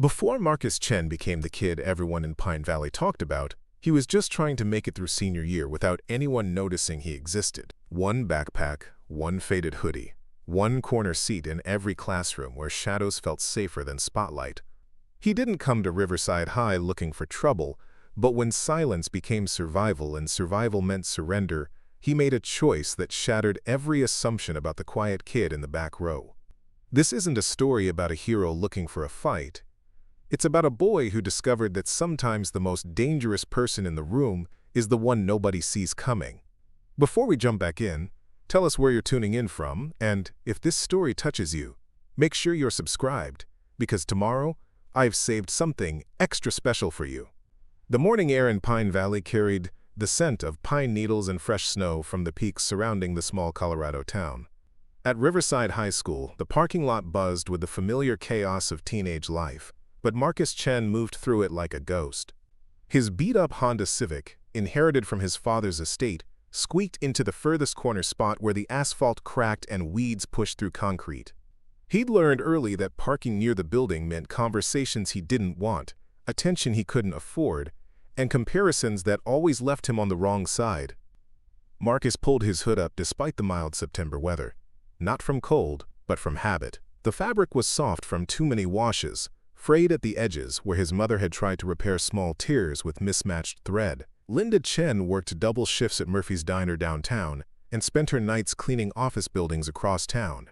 Before Marcus Chen became the kid everyone in Pine Valley talked about, he was just trying to make it through senior year without anyone noticing he existed. One backpack, one faded hoodie, one corner seat in every classroom where shadows felt safer than spotlight. He didn't come to Riverside High looking for trouble, but when silence became survival and survival meant surrender, he made a choice that shattered every assumption about the quiet kid in the back row. This isn't a story about a hero looking for a fight. It's about a boy who discovered that sometimes the most dangerous person in the room is the one nobody sees coming. Before we jump back in, tell us where you're tuning in from, and if this story touches you, make sure you're subscribed, because tomorrow, I've saved something extra special for you. The morning air in Pine Valley carried the scent of pine needles and fresh snow from the peaks surrounding the small Colorado town. At Riverside High School, the parking lot buzzed with the familiar chaos of teenage life, but Marcus Chen moved through it like a ghost. His beat-up Honda Civic, inherited from his father's estate, squeaked into the furthest corner spot where the asphalt cracked and weeds pushed through concrete. He'd learned early that parking near the building meant conversations he didn't want, attention he couldn't afford, and comparisons that always left him on the wrong side. Marcus pulled his hood up despite the mild September weather. Not from cold, but from habit. The fabric was soft from too many washes, frayed at the edges where his mother had tried to repair small tears with mismatched thread. Linda Chen worked double shifts at Murphy's Diner downtown and spent her nights cleaning office buildings across town.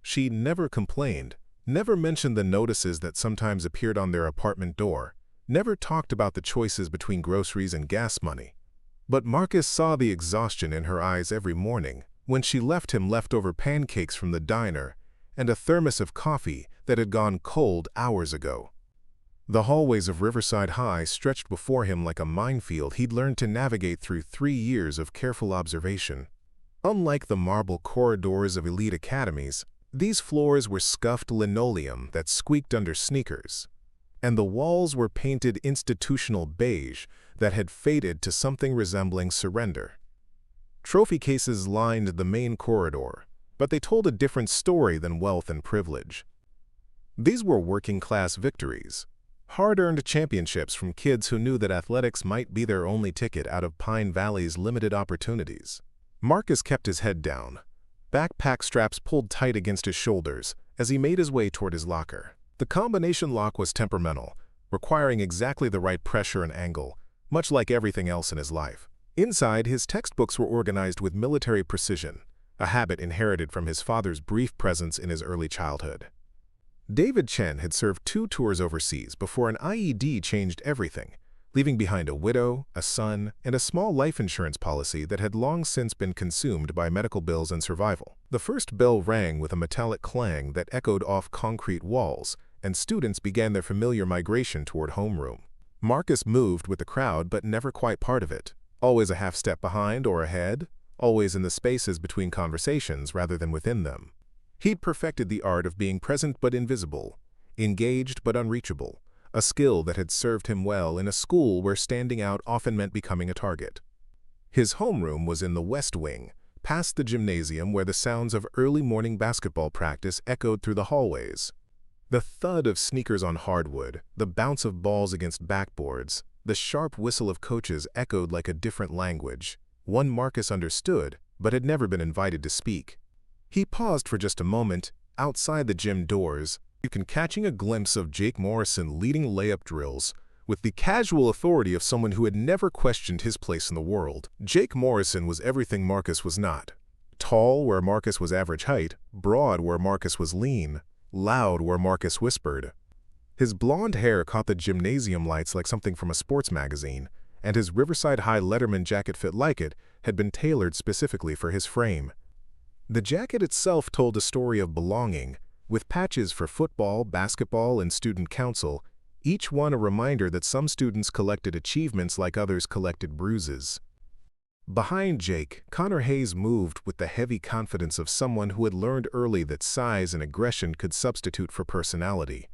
She never complained, never mentioned the notices that sometimes appeared on their apartment door, never talked about the choices between groceries and gas money. But Marcus saw the exhaustion in her eyes every morning when she left him leftover pancakes from the diner and a thermos of coffee that had gone cold hours ago. The hallways of Riverside High stretched before him like a minefield he'd learned to navigate through 3 years of careful observation. Unlike the marble corridors of elite academies, these floors were scuffed linoleum that squeaked under sneakers, and the walls were painted institutional beige that had faded to something resembling surrender. Trophy cases lined the main corridor, but they told a different story than wealth and privilege. These were working-class victories, hard-earned championships from kids who knew that athletics might be their only ticket out of Pine Valley's limited opportunities. Marcus kept his head down, backpack straps pulled tight against his shoulders as he made his way toward his locker. The combination lock was temperamental, requiring exactly the right pressure and angle, much like everything else in his life. Inside, his textbooks were organized with military precision, a habit inherited from his father's brief presence in his early childhood. David Chen had served 2 tours overseas before an IED changed everything, leaving behind a widow, a son, and a small life insurance policy that had long since been consumed by medical bills and survival. The first bell rang with a metallic clang that echoed off concrete walls, and students began their familiar migration toward homeroom. Marcus moved with the crowd but never quite part of it, always a half step behind or ahead, always in the spaces between conversations rather than within them. He'd perfected the art of being present but invisible, engaged but unreachable, a skill that had served him well in a school where standing out often meant becoming a target. His homeroom was in the West Wing, past the gymnasium where the sounds of early morning basketball practice echoed through the hallways. The thud of sneakers on hardwood, the bounce of balls against backboards, the sharp whistle of coaches echoed like a different language, one Marcus understood but had never been invited to speak. He paused for just a moment, outside the gym doors, catching a glimpse of Jake Morrison leading layup drills with the casual authority of someone who had never questioned his place in the world. Jake Morrison was everything Marcus was not. Tall where Marcus was average height, broad where Marcus was lean, loud where Marcus whispered. His blonde hair caught the gymnasium lights like something from a sports magazine, and his Riverside High Letterman jacket fit like it had been tailored specifically for his frame. The jacket itself told a story of belonging, with patches for football, basketball, and student council, each one a reminder that some students collected achievements like others collected bruises. Behind Jake, Connor Hayes moved with the heavy confidence of someone who had learned early that size and aggression could substitute for personality.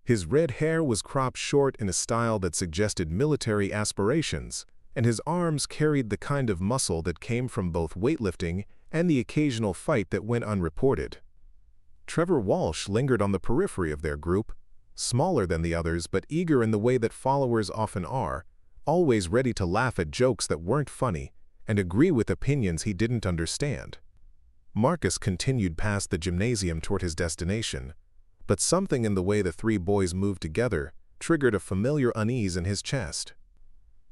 His red hair was cropped short in a style that suggested military aspirations, and his arms carried the kind of muscle that came from both weightlifting and the occasional fight that went unreported. Trevor Walsh lingered on the periphery of their group, smaller than the others but eager in the way that followers often are, always ready to laugh at jokes that weren't funny and agree with opinions he didn't understand. Marcus continued past the gymnasium toward his destination, but something in the way the three boys moved together triggered a familiar unease in his chest.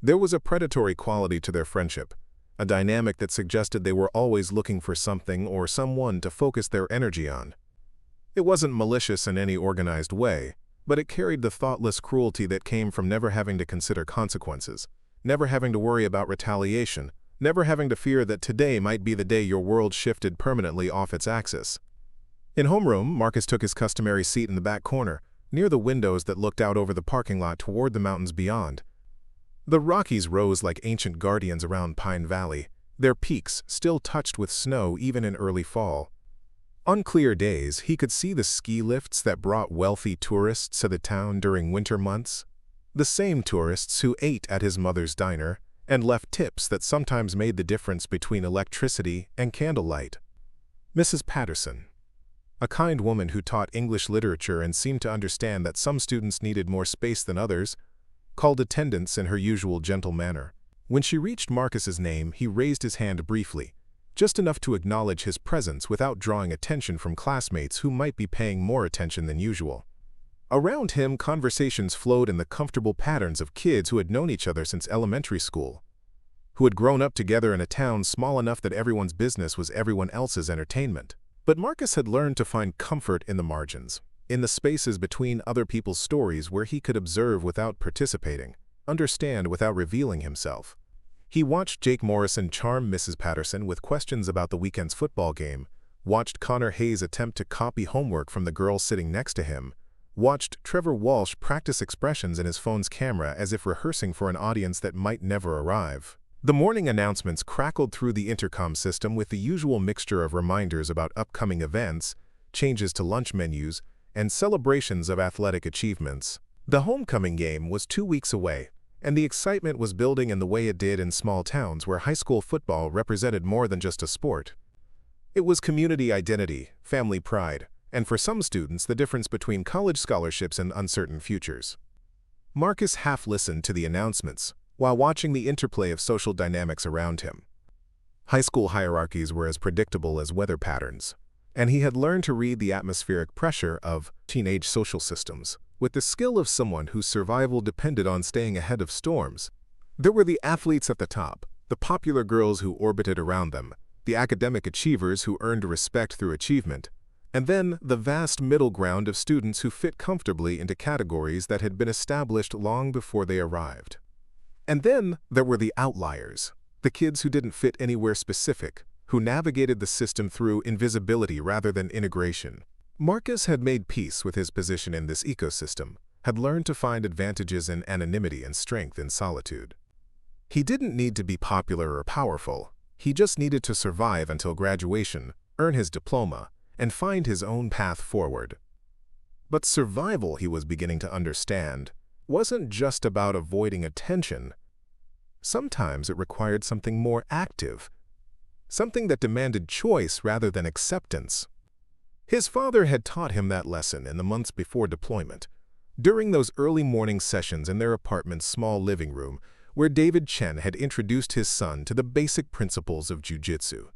There was a predatory quality to their friendship, a dynamic that suggested they were always looking for something or someone to focus their energy on. It wasn't malicious in any organized way, but it carried the thoughtless cruelty that came from never having to consider consequences, never having to worry about retaliation, never having to fear that today might be the day your world shifted permanently off its axis. In homeroom, Marcus took his customary seat in the back corner, near the windows that looked out over the parking lot toward the mountains beyond. The Rockies rose like ancient guardians around Pine Valley, their peaks still touched with snow even in early fall. On clear days, he could see the ski lifts that brought wealthy tourists to the town during winter months, the same tourists who ate at his mother's diner and left tips that sometimes made the difference between electricity and candlelight. Mrs. Patterson, a kind woman who taught English literature and seemed to understand that some students needed more space than others, called attendance in her usual gentle manner. When she reached Marcus's name, he raised his hand briefly, just enough to acknowledge his presence without drawing attention from classmates who might be paying more attention than usual. Around him, conversations flowed in the comfortable patterns of kids who had known each other since elementary school, who had grown up together in a town small enough that everyone's business was everyone else's entertainment. But Marcus had learned to find comfort in the margins, in the spaces between other people's stories where he could observe without participating, understand without revealing himself. He watched Jake Morrison charm Mrs. Patterson with questions about the weekend's football game, watched Connor Hayes attempt to copy homework from the girl sitting next to him, watched Trevor Walsh practice expressions in his phone's camera as if rehearsing for an audience that might never arrive. The morning announcements crackled through the intercom system with the usual mixture of reminders about upcoming events, changes to lunch menus, and celebrations of athletic achievements. The homecoming game was 2 weeks away, and the excitement was building in the way it did in small towns where high school football represented more than just a sport. It was community identity, family pride, and for some students the difference between college scholarships and uncertain futures. Marcus half listened to the announcements, while watching the interplay of social dynamics around him. High school hierarchies were as predictable as weather patterns, and he had learned to read the atmospheric pressure of teenage social systems with the skill of someone whose survival depended on staying ahead of storms. There were the athletes at the top, the popular girls who orbited around them, the academic achievers who earned respect through achievement, and then the vast middle ground of students who fit comfortably into categories that had been established long before they arrived. And then there were the outliers, the kids who didn't fit anywhere specific, who navigated the system through invisibility rather than integration. Marcus had made peace with his position in this ecosystem, had learned to find advantages in anonymity and strength in solitude. He didn't need to be popular or powerful. He just needed to survive until graduation, earn his diploma, and find his own path forward. But survival, he was beginning to understand, wasn't just about avoiding attention. Sometimes it required something more active, something that demanded choice rather than acceptance. His father had taught him that lesson in the months before deployment, during those early morning sessions in their apartment's small living room, where David Chen had introduced his son to the basic principles of jiu-jitsu.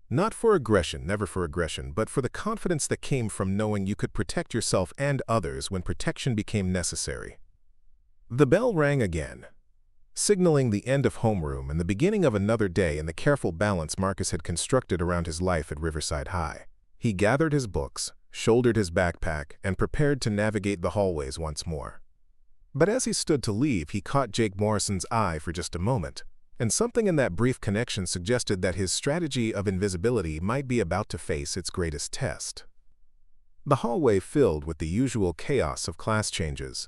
Not for aggression, never for aggression, but for the confidence that came from knowing you could protect yourself and others when protection became necessary. The bell rang again, signaling the end of homeroom and the beginning of another day in the careful balance Marcus had constructed around his life at Riverside High. He gathered his books, shouldered his backpack, and prepared to navigate the hallways once more. But as he stood to leave, he caught Jake Morrison's eye for just a moment, and something in that brief connection suggested that his strategy of invisibility might be about to face its greatest test. The hallway filled with the usual chaos of class changes,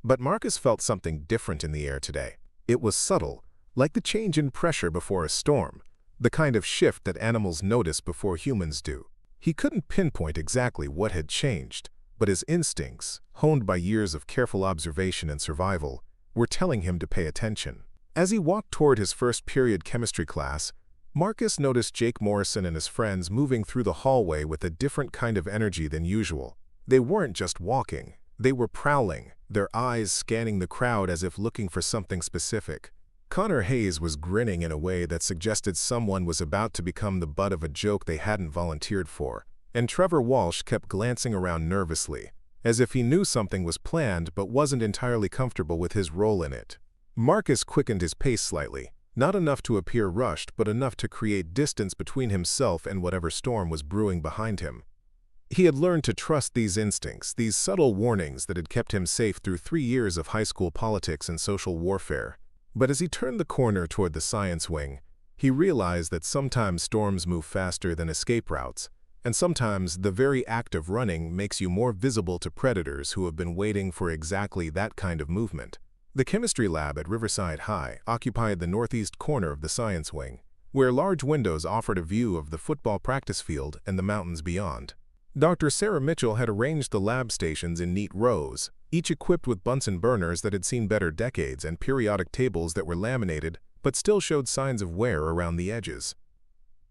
but Marcus felt something different in the air today. It was subtle, like the change in pressure before a storm, the kind of shift that animals notice before humans do. He couldn't pinpoint exactly what had changed, but his instincts, honed by years of careful observation and survival, were telling him to pay attention. As he walked toward his first period chemistry class, Marcus noticed Jake Morrison and his friends moving through the hallway with a different kind of energy than usual. They weren't just walking, They were prowling, their eyes scanning the crowd as if looking for something specific. Connor Hayes was grinning in a way that suggested someone was about to become the butt of a joke they hadn't volunteered for, and Trevor Walsh kept glancing around nervously, as if he knew something was planned but wasn't entirely comfortable with his role in it. Marcus quickened his pace slightly, not enough to appear rushed but enough to create distance between himself and whatever storm was brewing behind him. He had learned to trust these instincts, these subtle warnings that had kept him safe through 3 years of high school politics and social warfare. But as he turned the corner toward the science wing, he realized that sometimes storms move faster than escape routes, and sometimes the very act of running makes you more visible to predators who have been waiting for exactly that kind of movement. The chemistry lab at Riverside High occupied the northeast corner of the science wing, where large windows offered a view of the football practice field and the mountains beyond. Dr. Sarah Mitchell had arranged the lab stations in neat rows, each equipped with Bunsen burners that had seen better decades and periodic tables that were laminated but still showed signs of wear around the edges.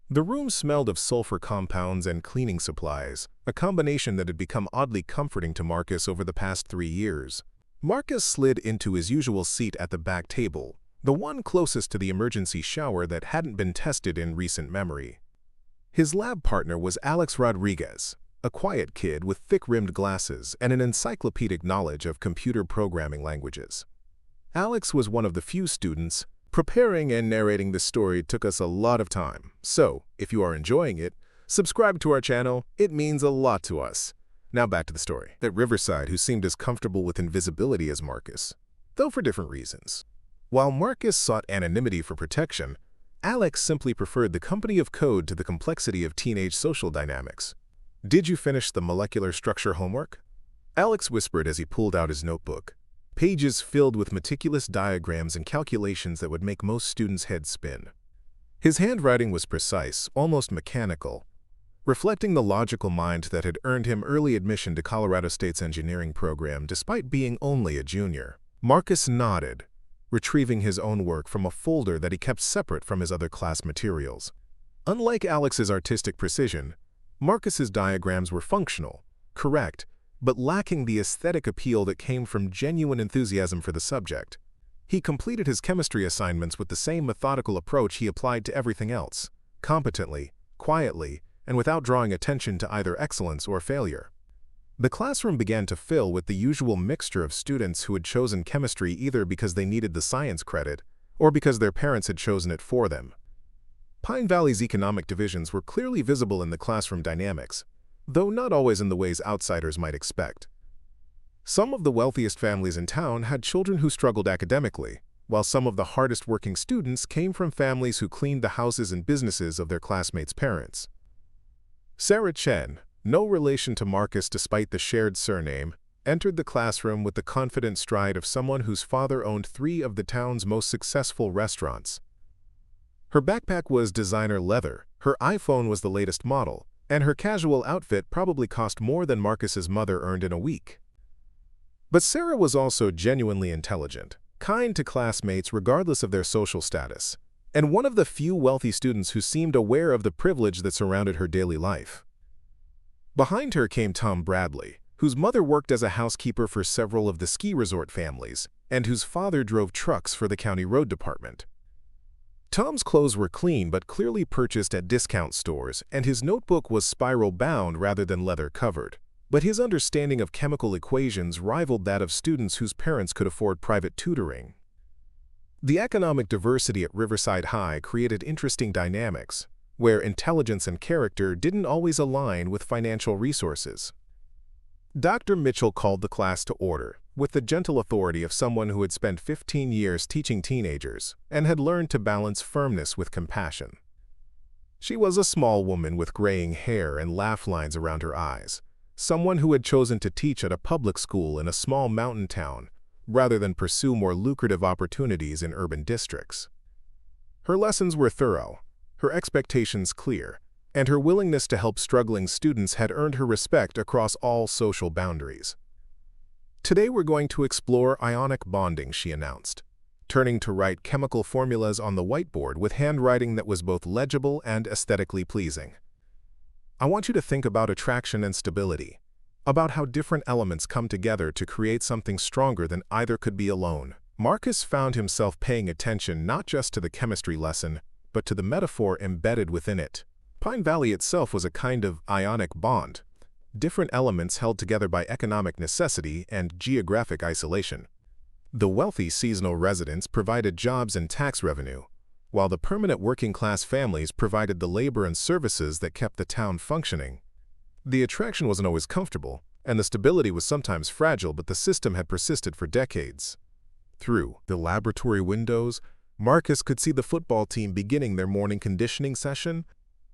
The room smelled of sulfur compounds and cleaning supplies, a combination that had become oddly comforting to Marcus over the past 3 years. Marcus slid into his usual seat at the back table, the one closest to the emergency shower that hadn't been tested in recent memory. His lab partner was Alex Rodriguez, a quiet kid with thick-rimmed glasses and an encyclopedic knowledge of computer programming languages. Alex was one of the few students. Preparing and narrating this story took us a lot of time, so if you are enjoying it, subscribe to our channel. It means a lot to us. Now back to the story. At Riverside, who seemed as comfortable with invisibility as Marcus, though for different reasons. While Marcus sought anonymity for protection, Alex simply preferred the company of code to the complexity of teenage social dynamics. "Did you finish the molecular structure homework?" Alex whispered as he pulled out his notebook, pages filled with meticulous diagrams and calculations that would make most students' heads spin. His handwriting was precise, almost mechanical, reflecting the logical mind that had earned him early admission to Colorado State's engineering program despite being only a junior. Marcus nodded, retrieving his own work from a folder that he kept separate from his other class materials. Unlike Alex's artistic precision, Marcus's diagrams were functional, correct, but lacking the aesthetic appeal that came from genuine enthusiasm for the subject. He completed his chemistry assignments with the same methodical approach he applied to everything else, competently, quietly, and without drawing attention to either excellence or failure. The classroom began to fill with the usual mixture of students who had chosen chemistry either because they needed the science credit or because their parents had chosen it for them. Pine Valley's economic divisions were clearly visible in the classroom dynamics, though not always in the ways outsiders might expect. Some of the wealthiest families in town had children who struggled academically, while some of the hardest-working students came from families who cleaned the houses and businesses of their classmates' parents. Sarah Chen, no relation to Marcus despite the shared surname, entered the classroom with the confident stride of someone whose father owned 3 of the town's most successful restaurants. Her backpack was designer leather, her iPhone was the latest model, and her casual outfit probably cost more than Marcus's mother earned in a week. But Sarah was also genuinely intelligent, kind to classmates regardless of their social status, and one of the few wealthy students who seemed aware of the privilege that surrounded her daily life. Behind her came Tom Bradley, whose mother worked as a housekeeper for several of the ski resort families, and whose father drove trucks for the county road department. Tom's clothes were clean but clearly purchased at discount stores, and his notebook was spiral-bound rather than leather-covered. But his understanding of chemical equations rivaled that of students whose parents could afford private tutoring. The economic diversity at Riverside High created interesting dynamics, where intelligence and character didn't always align with financial resources. Dr. Mitchell called the class to order, with the gentle authority of someone who had spent 15 years teaching teenagers and had learned to balance firmness with compassion. She was a small woman with graying hair and laugh lines around her eyes, someone who had chosen to teach at a public school in a small mountain town rather than pursue more lucrative opportunities in urban districts. Her lessons were thorough, her expectations clear, and her willingness to help struggling students had earned her respect across all social boundaries. "Today we're going to explore ionic bonding," she announced, turning to write chemical formulas on the whiteboard with handwriting that was both legible and aesthetically pleasing. "I want you to think about attraction and stability. about how different elements come together to create something stronger than either could be alone. Marcus found himself paying attention not just to the chemistry lesson, but to the metaphor embedded within it. Pine Valley itself was a kind of ionic bond, different elements held together by economic necessity and geographic isolation. The wealthy seasonal residents provided jobs and tax revenue, while the permanent working-class families provided the labor and services that kept the town functioning. The attraction wasn't always comfortable, and the stability was sometimes fragile, but the system had persisted for decades. Through the laboratory windows, Marcus could see the football team beginning their morning conditioning session.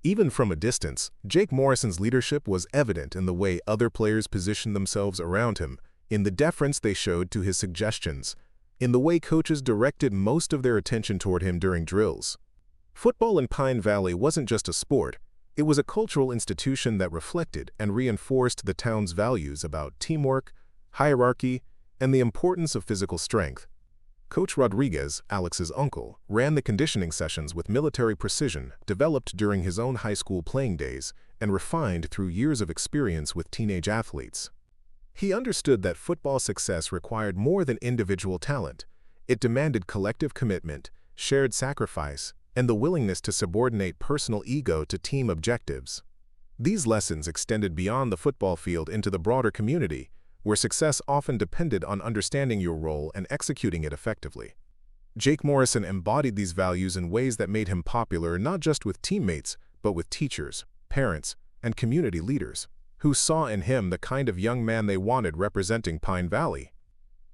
Even from a distance, Jake Morrison's leadership was evident in the way other players positioned themselves around him, in the deference they showed to his suggestions, in the way coaches directed most of their attention toward him during drills. Football in Pine Valley wasn't just a sport, it was a cultural institution that reflected and reinforced the town's values about teamwork, hierarchy, and the importance of physical strength. Coach Rodriguez, Alex's uncle, ran the conditioning sessions with military precision developed during his own high school playing days and refined through years of experience with teenage athletes. He understood that football success required more than individual talent. It demanded collective commitment, shared sacrifice, and the willingness to subordinate personal ego to team objectives. These lessons extended beyond the football field into the broader community, where success often depended on understanding your role and executing it effectively. Jake Morrison embodied these values in ways that made him popular not just with teammates, but with teachers, parents, and community leaders, who saw in him the kind of young man they wanted representing Pine Valley.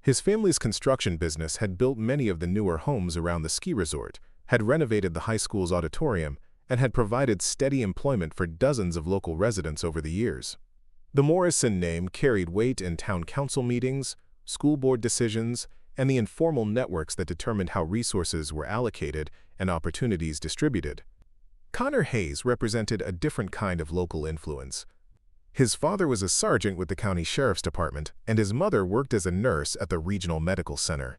His family's construction business had built many of the newer homes around the ski resort, had renovated the high school's auditorium, and had provided steady employment for dozens of local residents over the years. The Morrison name carried weight in town council meetings, school board decisions, and the informal networks that determined how resources were allocated and opportunities distributed. Connor Hayes represented a different kind of local influence. His father was a sergeant with the county sheriff's department, and his mother worked as a nurse at the regional medical center.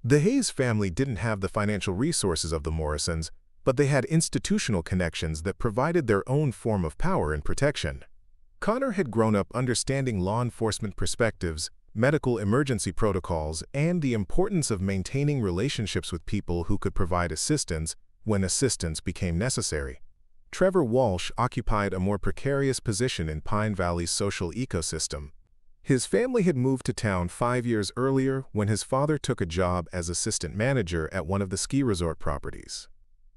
The Hayes family didn't have the financial resources of the Morrisons, but they had institutional connections that provided their own form of power and protection. Connor had grown up understanding law enforcement perspectives, medical emergency protocols, and the importance of maintaining relationships with people who could provide assistance when assistance became necessary. Trevor Walsh occupied a more precarious position in Pine Valley's social ecosystem. His family had moved to town 5 years earlier when his father took a job as assistant manager at one of the ski resort properties.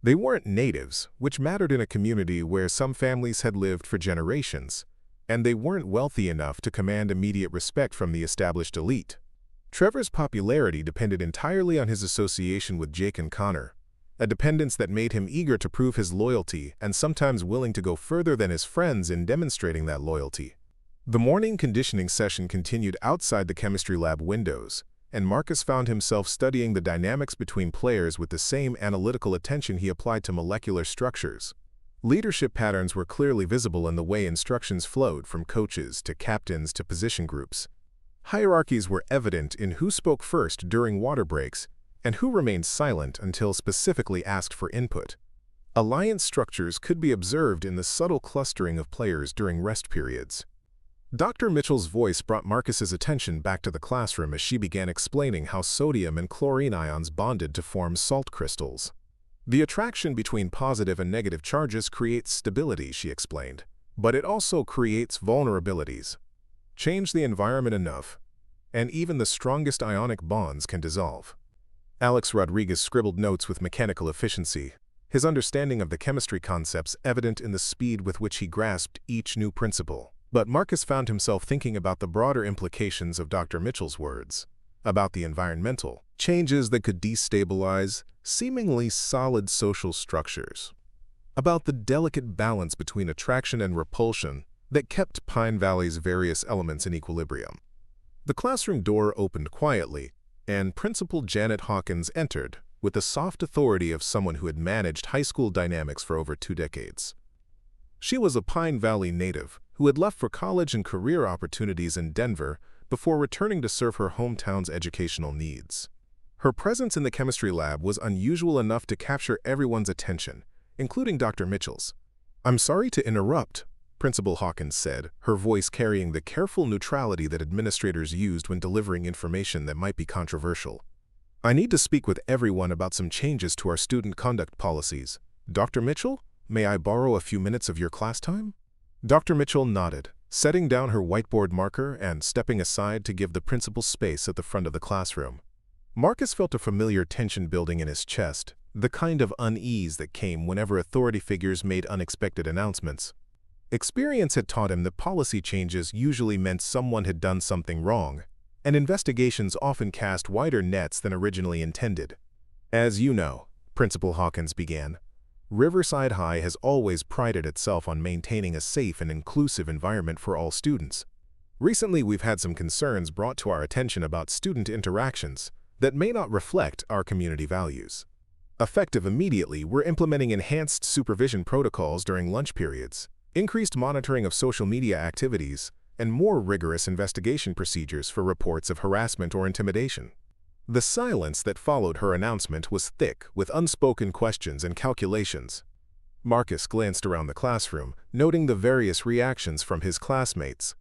They weren't natives, which mattered in a community where some families had lived for generations, and they weren't wealthy enough to command immediate respect from the established elite. Trevor's popularity depended entirely on his association with Jake and Connor, a dependence that made him eager to prove his loyalty and sometimes willing to go further than his friends in demonstrating that loyalty. The morning conditioning session continued outside the chemistry lab windows, and Marcus found himself studying the dynamics between players with the same analytical attention he applied to molecular structures. Leadership patterns were clearly visible in the way instructions flowed from coaches to captains to position groups. Hierarchies were evident in who spoke first during water breaks and who remained silent until specifically asked for input. Alliance structures could be observed in the subtle clustering of players during rest periods. Dr. Mitchell's voice brought Marcus's attention back to the classroom as she began explaining how sodium and chlorine ions bonded to form salt crystals. The attraction between positive and negative charges creates stability, she explained, but it also creates vulnerabilities. Change the environment enough, and even the strongest ionic bonds can dissolve. Alex Rodriguez scribbled notes with mechanical efficiency, his understanding of the chemistry concepts evident in the speed with which he grasped each new principle. But Marcus found himself thinking about the broader implications of Dr. Mitchell's words, about the environmental changes that could destabilize seemingly solid social structures, about the delicate balance between attraction and repulsion that kept Pine Valley's various elements in equilibrium. The classroom door opened quietly, and Principal Janet Hawkins entered with the soft authority of someone who had managed high school dynamics for over 2 decades. She was a Pine Valley native who had left for college and career opportunities in Denver before returning to serve her hometown's educational needs. Her presence in the chemistry lab was unusual enough to capture everyone's attention, including Dr. Mitchell's. "I'm sorry to interrupt," Principal Hawkins said, her voice carrying the careful neutrality that administrators used when delivering information that might be controversial. "I need to speak with everyone about some changes to our student conduct policies. Dr. Mitchell, may I borrow a few minutes of your class time?" Dr. Mitchell nodded, setting down her whiteboard marker and stepping aside to give the principal space at the front of the classroom. Marcus felt a familiar tension building in his chest, the kind of unease that came whenever authority figures made unexpected announcements. Experience had taught him that policy changes usually meant someone had done something wrong, and investigations often cast wider nets than originally intended. "As you know," Principal Hawkins began, "Riverside High has always prided itself on maintaining a safe and inclusive environment for all students. Recently, we've had some concerns brought to our attention about student interactions that may not reflect our community values. Effective immediately, we're implementing enhanced supervision protocols during lunch periods, increased monitoring of social media activities, and more rigorous investigation procedures for reports of harassment or intimidation." The silence that followed her announcement was thick with unspoken questions and calculations. Marcus glanced around the classroom, noting the various reactions from his classmates.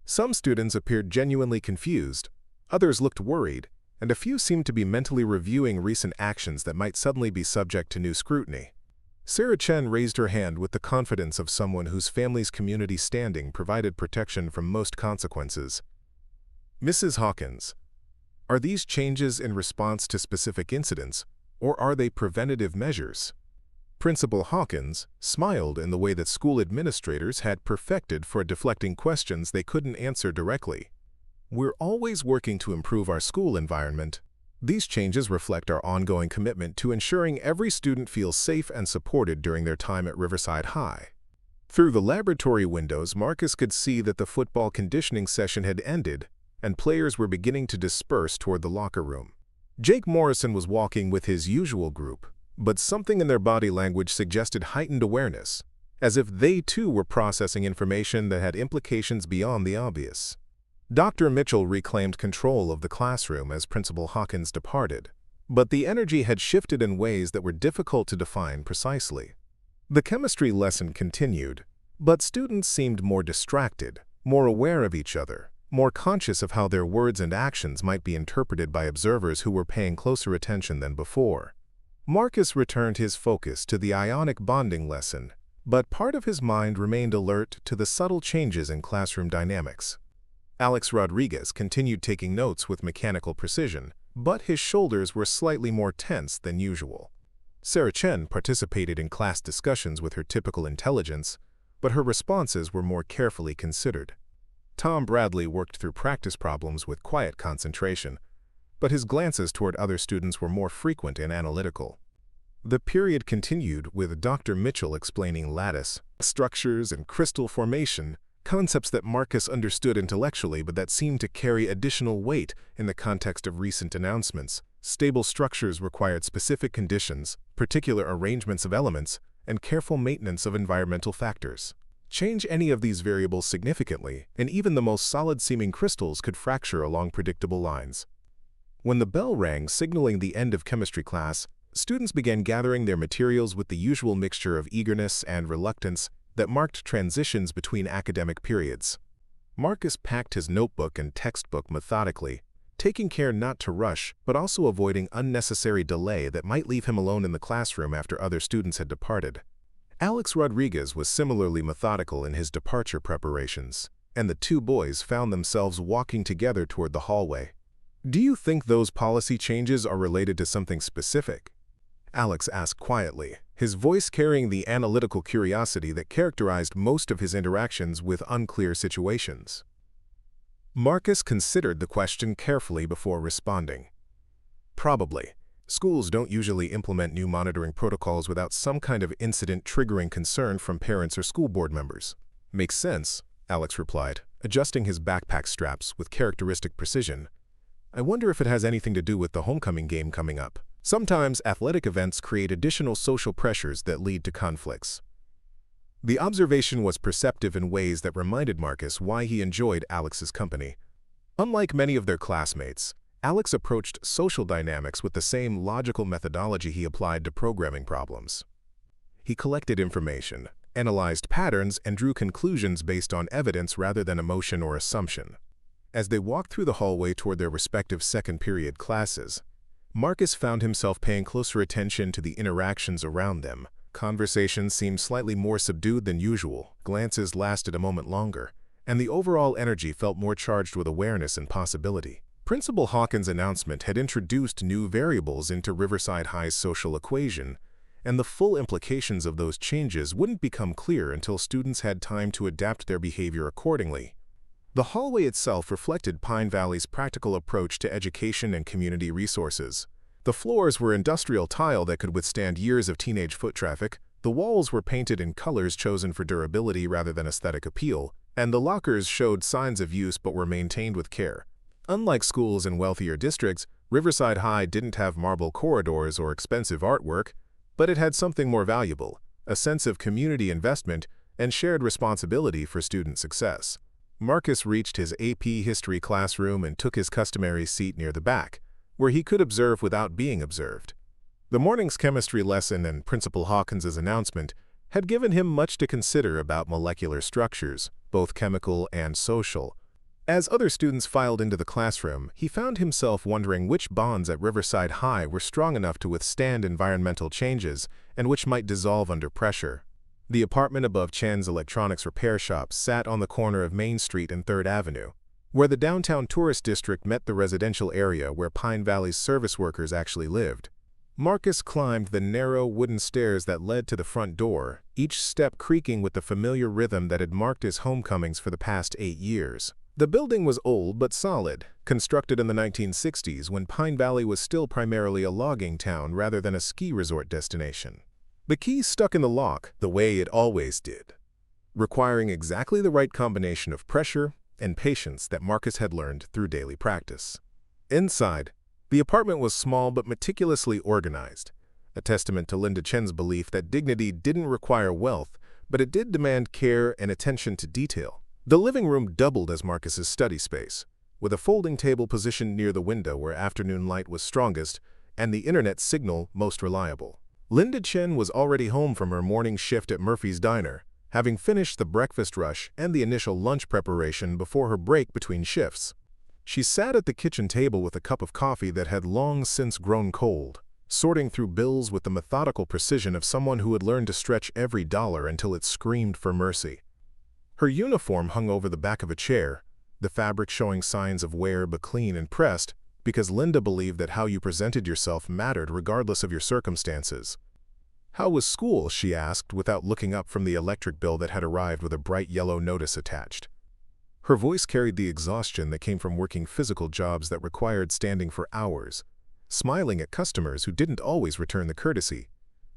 Some students appeared genuinely confused, others looked worried, and a few seemed to be mentally reviewing recent actions that might suddenly be subject to new scrutiny. Sarah Chen raised her hand with the confidence of someone whose family's community standing provided protection from most consequences. "Mrs. Hawkins, are these changes in response to specific incidents, or are they preventative measures?" Principal Hawkins smiled in the way that school administrators had perfected for deflecting questions they couldn't answer directly. "We're always working to improve our school environment. These changes reflect our ongoing commitment to ensuring every student feels safe and supported during their time at Riverside High." Through the laboratory windows, Marcus could see that the football conditioning session had ended, and players were beginning to disperse toward the locker room. Jake Morrison was walking with his usual group, but something in their body language suggested heightened awareness, as if they too were processing information that had implications beyond the obvious. Dr. Mitchell reclaimed control of the classroom as Principal Hawkins departed, but the energy had shifted in ways that were difficult to define precisely. The chemistry lesson continued, but students seemed more distracted, more aware of each other, more conscious of how their words and actions might be interpreted by observers who were paying closer attention than before. Marcus returned his focus to the ionic bonding lesson, but part of his mind remained alert to the subtle changes in classroom dynamics. Alex Rodriguez continued taking notes with mechanical precision, but his shoulders were slightly more tense than usual. Sarah Chen participated in class discussions with her typical intelligence, but her responses were more carefully considered. Tom Bradley worked through practice problems with quiet concentration, but his glances toward other students were more frequent and analytical. The period continued with Dr. Mitchell explaining lattice, structures, and crystal formation, concepts that Marcus understood intellectually but that seemed to carry additional weight in the context of recent announcements. Stable structures required specific conditions, particular arrangements of elements, and careful maintenance of environmental factors. Change any of these variables significantly, and even the most solid-seeming crystals could fracture along predictable lines. When the bell rang signaling the end of chemistry class, students began gathering their materials with the usual mixture of eagerness and reluctance that marked transitions between academic periods. Marcus packed his notebook and textbook methodically, taking care not to rush, but also avoiding unnecessary delay that might leave him alone in the classroom after other students had departed. Alex Rodriguez was similarly methodical in his departure preparations, and the two boys found themselves walking together toward the hallway. "Do you think those policy changes are related to something specific?" Alex asked quietly, his voice carrying the analytical curiosity that characterized most of his interactions with unclear situations. Marcus considered the question carefully before responding. "Probably. Schools don't usually implement new monitoring protocols without some kind of incident triggering concern from parents or school board members." "Makes sense," Alex replied, adjusting his backpack straps with characteristic precision. "I wonder if it has anything to do with the homecoming game coming up. Sometimes athletic events create additional social pressures that lead to conflicts." The observation was perceptive in ways that reminded Marcus why he enjoyed Alex's company. Unlike many of their classmates, Alex approached social dynamics with the same logical methodology he applied to programming problems. He collected information, analyzed patterns, and drew conclusions based on evidence rather than emotion or assumption. As they walked through the hallway toward their respective second-period classes, Marcus found himself paying closer attention to the interactions around them. Conversations seemed slightly more subdued than usual, glances lasted a moment longer, and the overall energy felt more charged with awareness and possibility. Principal Hawkins' announcement had introduced new variables into Riverside High's social equation, and the full implications of those changes wouldn't become clear until students had time to adapt their behavior accordingly. The hallway itself reflected Pine Valley's practical approach to education and community resources. The floors were industrial tile that could withstand years of teenage foot traffic, the walls were painted in colors chosen for durability rather than aesthetic appeal, and the lockers showed signs of use but were maintained with care. Unlike schools in wealthier districts, Riverside High didn't have marble corridors or expensive artwork, but it had something more valuable, a sense of community investment and shared responsibility for student success. Marcus reached his AP History classroom and took his customary seat near the back, where he could observe without being observed. The morning's chemistry lesson and Principal Hawkins' announcement had given him much to consider about molecular structures, both chemical and social. As other students filed into the classroom, he found himself wondering which bonds at Riverside High were strong enough to withstand environmental changes and which might dissolve under pressure. The apartment above Chen's electronics repair shop sat on the corner of Main Street and 3rd Avenue, where the downtown tourist district met the residential area where Pine Valley's service workers actually lived. Marcus climbed the narrow wooden stairs that led to the front door, each step creaking with the familiar rhythm that had marked his homecomings for the past 8 years. The building was old but solid, constructed in the 1960s when Pine Valley was still primarily a logging town rather than a ski resort destination. The key stuck in the lock the way it always did, requiring exactly the right combination of pressure and patience that Marcus had learned through daily practice. Inside, the apartment was small but meticulously organized, a testament to Linda Chen's belief that dignity didn't require wealth, but it did demand care and attention to detail. The living room doubled as Marcus's study space, with a folding table positioned near the window where afternoon light was strongest and the internet signal most reliable. Linda Chen was already home from her morning shift at Murphy's Diner, having finished the breakfast rush and the initial lunch preparation before her break between shifts. She sat at the kitchen table with a cup of coffee that had long since grown cold, sorting through bills with the methodical precision of someone who had learned to stretch every dollar until it screamed for mercy. Her uniform hung over the back of a chair, the fabric showing signs of wear but clean and pressed, because Linda believed that how you presented yourself mattered regardless of your circumstances. "How was school?" she asked without looking up from the electric bill that had arrived with a bright yellow notice attached. Her voice carried the exhaustion that came from working physical jobs that required standing for hours, smiling at customers who didn't always return the courtesy,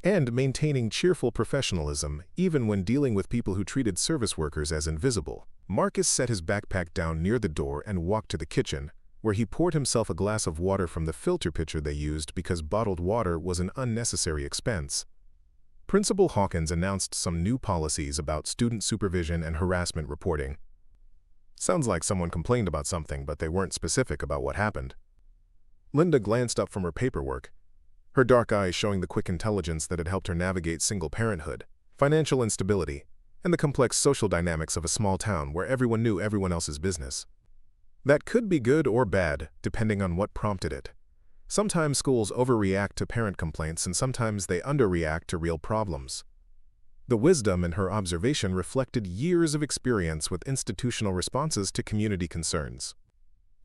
and maintaining cheerful professionalism even when dealing with people who treated service workers as invisible. Marcus set his backpack down near the door and walked to the kitchen, where he poured himself a glass of water from the filter pitcher they used because bottled water was an unnecessary expense. Principal Hawkins announced some new policies about student supervision and harassment reporting. Sounds like someone complained about something, but they weren't specific about what happened. Linda glanced up from her paperwork, her dark eyes showing the quick intelligence that had helped her navigate single parenthood, financial instability, and the complex social dynamics of a small town where everyone knew everyone else's business. That could be good or bad, depending on what prompted it. Sometimes schools overreact to parent complaints and sometimes they underreact to real problems. The wisdom in her observation reflected years of experience with institutional responses to community concerns.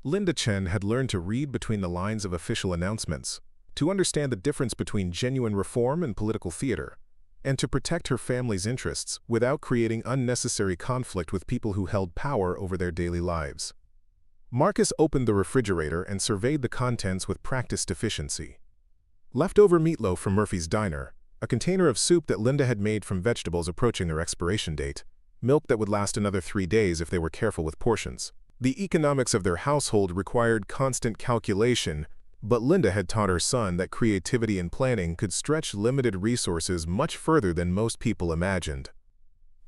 Linda Chen had learned to read between the lines of official announcements, to understand the difference between genuine reform and political theater, and to protect her family's interests without creating unnecessary conflict with people who held power over their daily lives. Marcus opened the refrigerator and surveyed the contents with practiced efficiency. Leftover meatloaf from Murphy's Diner, a container of soup that Linda had made from vegetables approaching their expiration date, milk that would last another 3 days if they were careful with portions. The economics of their household required constant calculation, but Linda had taught her son that creativity and planning could stretch limited resources much further than most people imagined.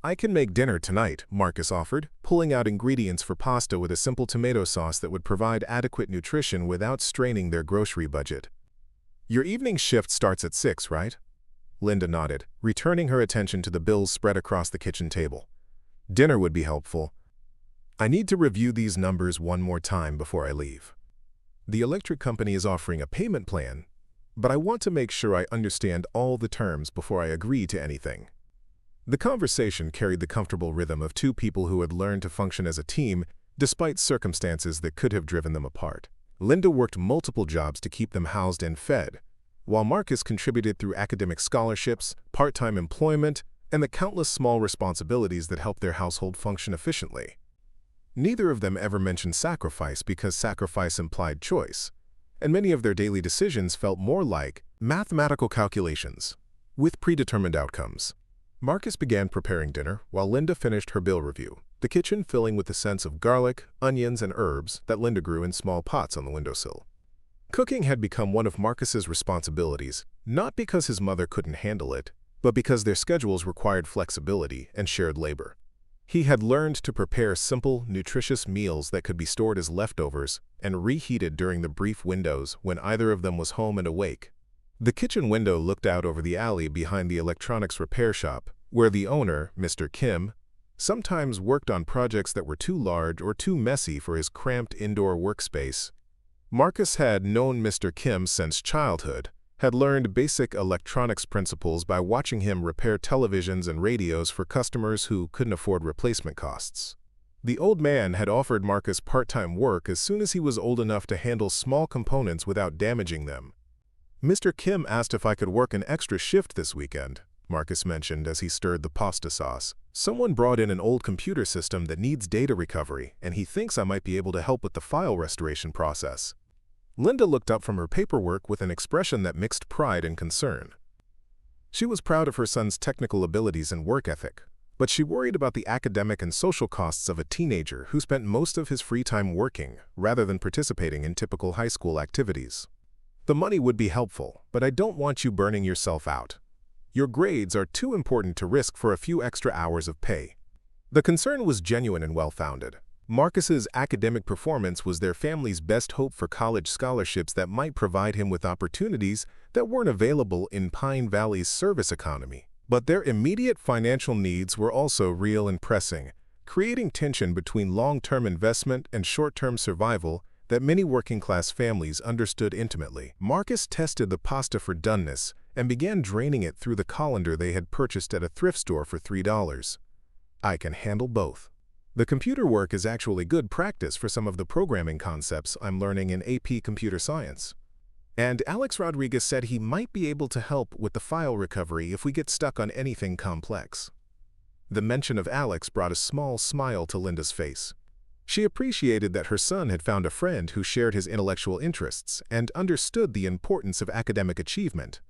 "I can make dinner tonight," Marcus offered, pulling out ingredients for pasta with a simple tomato sauce that would provide adequate nutrition without straining their grocery budget. "Your evening shift starts at 6, right?" Linda nodded, returning her attention to the bills spread across the kitchen table. Dinner would be helpful. I need to review these numbers one more time before I leave. The electric company is offering a payment plan, but I want to make sure I understand all the terms before I agree to anything. The conversation carried the comfortable rhythm of two people who had learned to function as a team despite circumstances that could have driven them apart. Linda worked multiple jobs to keep them housed and fed, while Marcus contributed through academic scholarships, part-time employment, and the countless small responsibilities that helped their household function efficiently. Neither of them ever mentioned sacrifice because sacrifice implied choice, and many of their daily decisions felt more like mathematical calculations with predetermined outcomes. Marcus began preparing dinner while Linda finished her bill review, the kitchen filling with the scents of garlic, onions, and herbs that Linda grew in small pots on the windowsill. Cooking had become one of Marcus's responsibilities, not because his mother couldn't handle it, but because their schedules required flexibility and shared labor. He had learned to prepare simple, nutritious meals that could be stored as leftovers and reheated during the brief windows when either of them was home and awake. The kitchen window looked out over the alley behind the electronics repair shop, where the owner, Mr. Kim, sometimes worked on projects that were too large or too messy for his cramped indoor workspace. Marcus had known Mr. Kim since childhood, had learned basic electronics principles by watching him repair televisions and radios for customers who couldn't afford replacement costs. The old man had offered Marcus part-time work as soon as he was old enough to handle small components without damaging them. Mr. Kim asked if I could work an extra shift this weekend, Marcus mentioned as he stirred the pasta sauce. Someone brought in an old computer system that needs data recovery, and he thinks I might be able to help with the file restoration process. Linda looked up from her paperwork with an expression that mixed pride and concern. She was proud of her son's technical abilities and work ethic, but she worried about the academic and social costs of a teenager who spent most of his free time working rather than participating in typical high school activities. The money would be helpful, but I don't want you burning yourself out. Your grades are too important to risk for a few extra hours of pay. The concern was genuine and well-founded. Marcus's academic performance was their family's best hope for college scholarships that might provide him with opportunities that weren't available in Pine Valley's service economy. But their immediate financial needs were also real and pressing, creating tension between long-term investment and short-term survival that many working-class families understood intimately. Marcus tested the pasta for doneness and began draining it through the colander they had purchased at a thrift store for $3. I can handle both. The computer work is actually good practice for some of the programming concepts I'm learning in AP Computer Science. And Alex Rodriguez said he might be able to help with the file recovery if we get stuck on anything complex. The mention of Alex brought a small smile to Linda's face. She appreciated that her son had found a friend who shared his intellectual interests and understood the importance of academic achievement.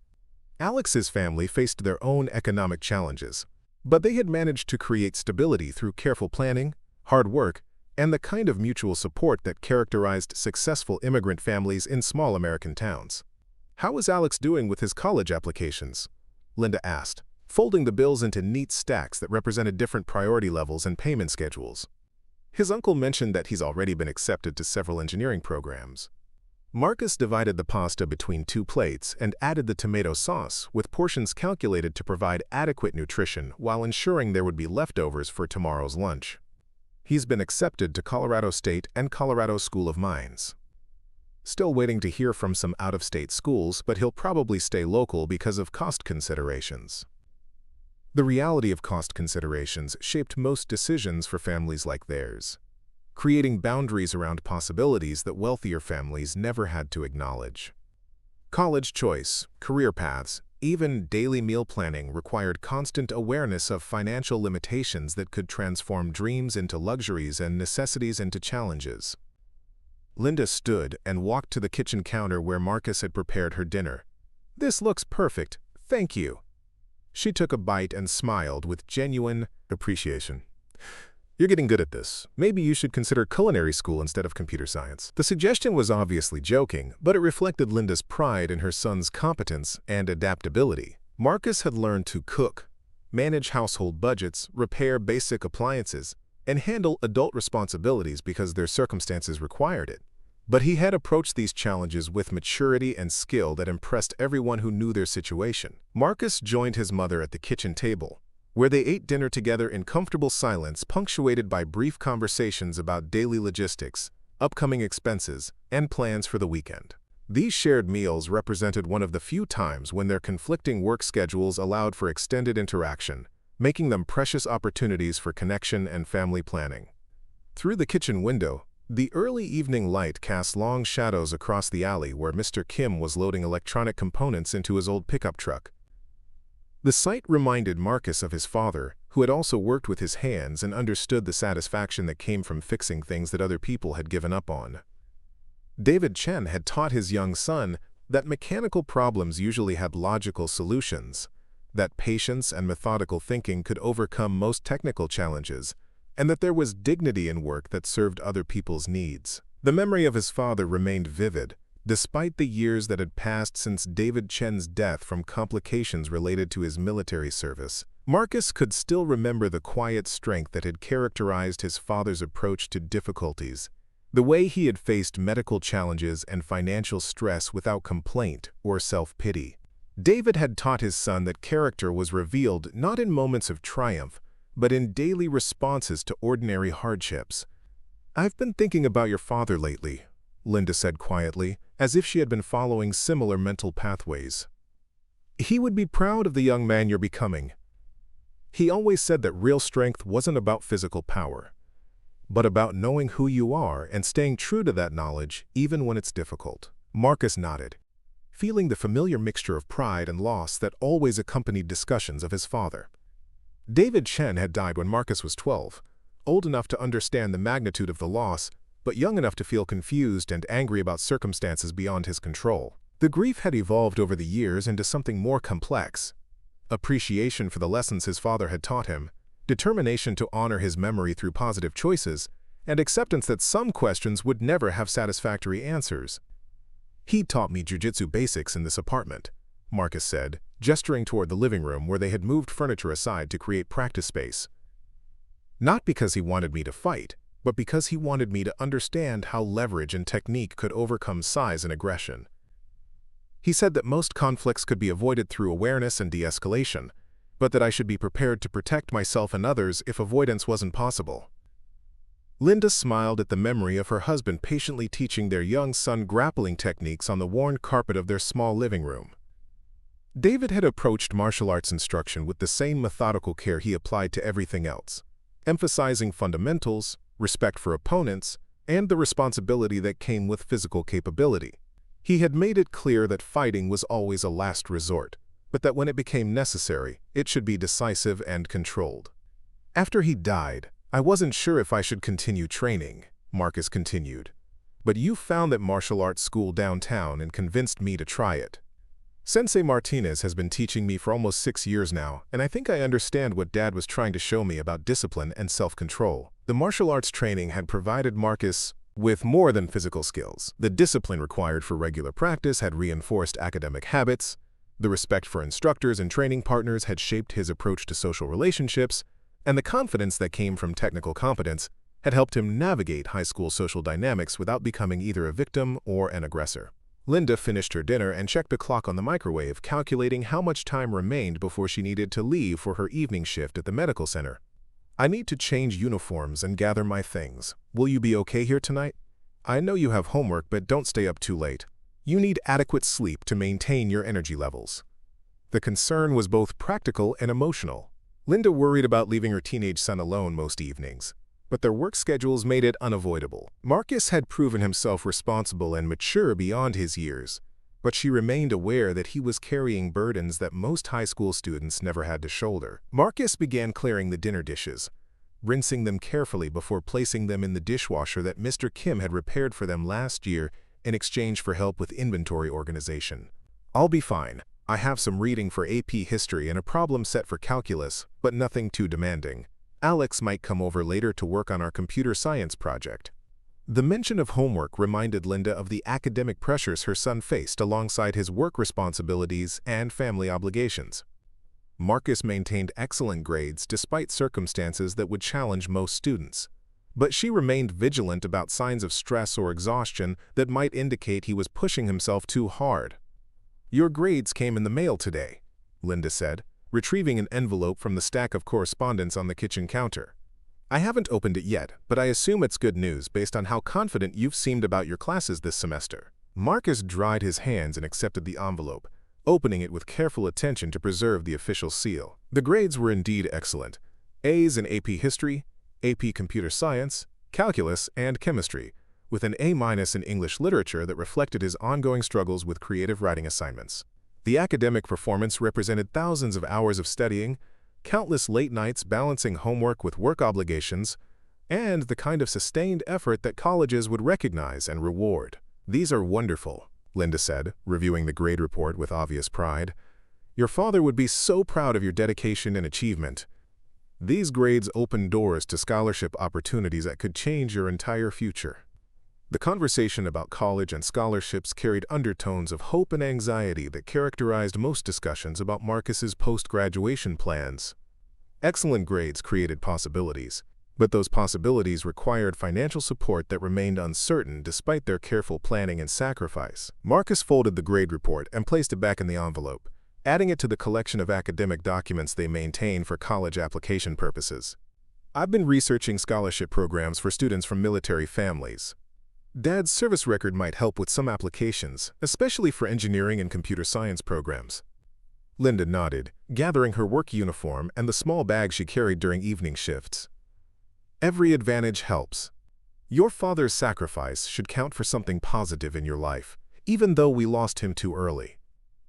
Alex's family faced their own economic challenges, but they had managed to create stability through careful planning, hard work, and the kind of mutual support that characterized successful immigrant families in small American towns. "How is Alex doing with his college applications?" Linda asked, folding the bills into neat stacks that represented different priority levels and payment schedules. His uncle mentioned that he's already been accepted to several engineering programs. Marcus divided the pasta between two plates and added the tomato sauce, with portions calculated to provide adequate nutrition while ensuring there would be leftovers for tomorrow's lunch. He's been accepted to Colorado State and Colorado School of Mines. Still waiting to hear from some out-of-state schools, but he'll probably stay local because of cost considerations. The reality of cost considerations shaped most decisions for families like theirs, creating boundaries around possibilities that wealthier families never had to acknowledge. College choice, career paths, even daily meal planning required constant awareness of financial limitations that could transform dreams into luxuries and necessities into challenges. Linda stood and walked to the kitchen counter where Marcus had prepared her dinner. "This looks perfect, thank you." She took a bite and smiled with genuine appreciation. "You're getting good at this. Maybe you should consider culinary school instead of computer science." The suggestion was obviously joking, but it reflected Linda's pride in her son's competence and adaptability. Marcus had learned to cook, manage household budgets, repair basic appliances, and handle adult responsibilities because their circumstances required it. But he had approached these challenges with maturity and skill that impressed everyone who knew their situation. Marcus joined his mother at the kitchen table, where they ate dinner together in comfortable silence punctuated by brief conversations about daily logistics, upcoming expenses, and plans for the weekend. These shared meals represented one of the few times when their conflicting work schedules allowed for extended interaction, making them precious opportunities for connection and family planning. Through the kitchen window, the early evening light cast long shadows across the alley where Mr. Kim was loading electronic components into his old pickup truck. The sight reminded Marcus of his father, who had also worked with his hands and understood the satisfaction that came from fixing things that other people had given up on. David Chen had taught his young son that mechanical problems usually had logical solutions, that patience and methodical thinking could overcome most technical challenges, and that there was dignity in work that served other people's needs. The memory of his father remained vivid, despite the years that had passed since David Chen's death from complications related to his military service. Marcus could still remember the quiet strength that had characterized his father's approach to difficulties, the way he had faced medical challenges and financial stress without complaint or self-pity. David had taught his son that character was revealed not in moments of triumph, but in daily responses to ordinary hardships. "I've been thinking about your father lately," Linda said quietly, as if she had been following similar mental pathways. "He would be proud of the young man you're becoming. He always said that real strength wasn't about physical power, but about knowing who you are and staying true to that knowledge even when it's difficult." Marcus nodded, feeling the familiar mixture of pride and loss that always accompanied discussions of his father. David Chen had died when Marcus was 12, old enough to understand the magnitude of the loss, but young enough to feel confused and angry about circumstances beyond his control. The grief had evolved over the years into something more complex: appreciation for the lessons his father had taught him, determination to honor his memory through positive choices, and acceptance that some questions would never have satisfactory answers. "He taught me jiu-jitsu basics in this apartment," Marcus said, gesturing toward the living room where they had moved furniture aside to create practice space. "Not because he wanted me to fight, but because he wanted me to understand how leverage and technique could overcome size and aggression. He said that most conflicts could be avoided through awareness and de-escalation, but that I should be prepared to protect myself and others if avoidance wasn't possible." Linda smiled at the memory of her husband patiently teaching their young son grappling techniques on the worn carpet of their small living room. David had approached martial arts instruction with the same methodical care he applied to everything else, emphasizing fundamentals, respect for opponents, and the responsibility that came with physical capability. He had made it clear that fighting was always a last resort, but that when it became necessary, it should be decisive and controlled. "After he died, I wasn't sure if I should continue training," Marcus continued, "but you found that martial arts school downtown and convinced me to try it. Sensei Martinez has been teaching me for almost 6 years now, and I think I understand what Dad was trying to show me about discipline and self-control." The martial arts training had provided Marcus with more than physical skills. The discipline required for regular practice had reinforced academic habits, the respect for instructors and training partners had shaped his approach to social relationships, and the confidence that came from technical competence had helped him navigate high school social dynamics without becoming either a victim or an aggressor. Linda finished her dinner and checked the clock on the microwave, calculating how much time remained before she needed to leave for her evening shift at the medical center. "I need to change uniforms and gather my things. Will you be okay here tonight? I know you have homework, but don't stay up too late. You need adequate sleep to maintain your energy levels." The concern was both practical and emotional. Linda worried about leaving her teenage son alone most evenings, but their work schedules made it unavoidable. Marcus had proven himself responsible and mature beyond his years, but she remained aware that he was carrying burdens that most high school students never had to shoulder. Marcus began clearing the dinner dishes, rinsing them carefully before placing them in the dishwasher that Mr. Kim had repaired for them last year in exchange for help with inventory organization. "I'll be fine. I have some reading for AP history and a problem set for calculus, but nothing too demanding. Alex might come over later to work on our computer science project." The mention of homework reminded Linda of the academic pressures her son faced alongside his work responsibilities and family obligations. Marcus maintained excellent grades despite circumstances that would challenge most students. But she remained vigilant about signs of stress or exhaustion that might indicate he was pushing himself too hard. "Your grades came in the mail today," Linda said, retrieving an envelope from the stack of correspondence on the kitchen counter. "I haven't opened it yet, but I assume it's good news based on how confident you've seemed about your classes this semester." Marcus dried his hands and accepted the envelope, opening it with careful attention to preserve the official seal. The grades were indeed excellent. A's in AP History, AP Computer Science, Calculus, and Chemistry, with an A- in English Literature that reflected his ongoing struggles with creative writing assignments. The academic performance represented thousands of hours of studying, countless late nights balancing homework with work obligations, and the kind of sustained effort that colleges would recognize and reward. "These are wonderful," Linda said, reviewing the grade report with obvious pride. "Your father would be so proud of your dedication and achievement. These grades open doors to scholarship opportunities that could change your entire future." The conversation about college and scholarships carried undertones of hope and anxiety that characterized most discussions about Marcus's post-graduation plans. Excellent grades created possibilities, but those possibilities required financial support that remained uncertain despite their careful planning and sacrifice. Marcus folded the grade report and placed it back in the envelope, adding it to the collection of academic documents they maintain for college application purposes. "I've been researching scholarship programs for students from military families. Dad's service record might help with some applications, especially for engineering and computer science programs." Linda nodded, gathering her work uniform and the small bag she carried during evening shifts. "Every advantage helps. Your father's sacrifice should count for something positive in your life, even though we lost him too early."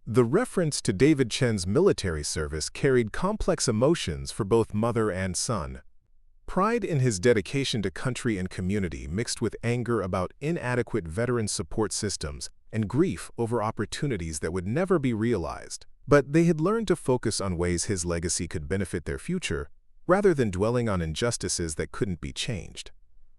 The reference to David Chen's military service carried complex emotions for both mother and son. Pride in his dedication to country and community mixed with anger about inadequate veteran support systems and grief over opportunities that would never be realized. But they had learned to focus on ways his legacy could benefit their future, rather than dwelling on injustices that couldn't be changed.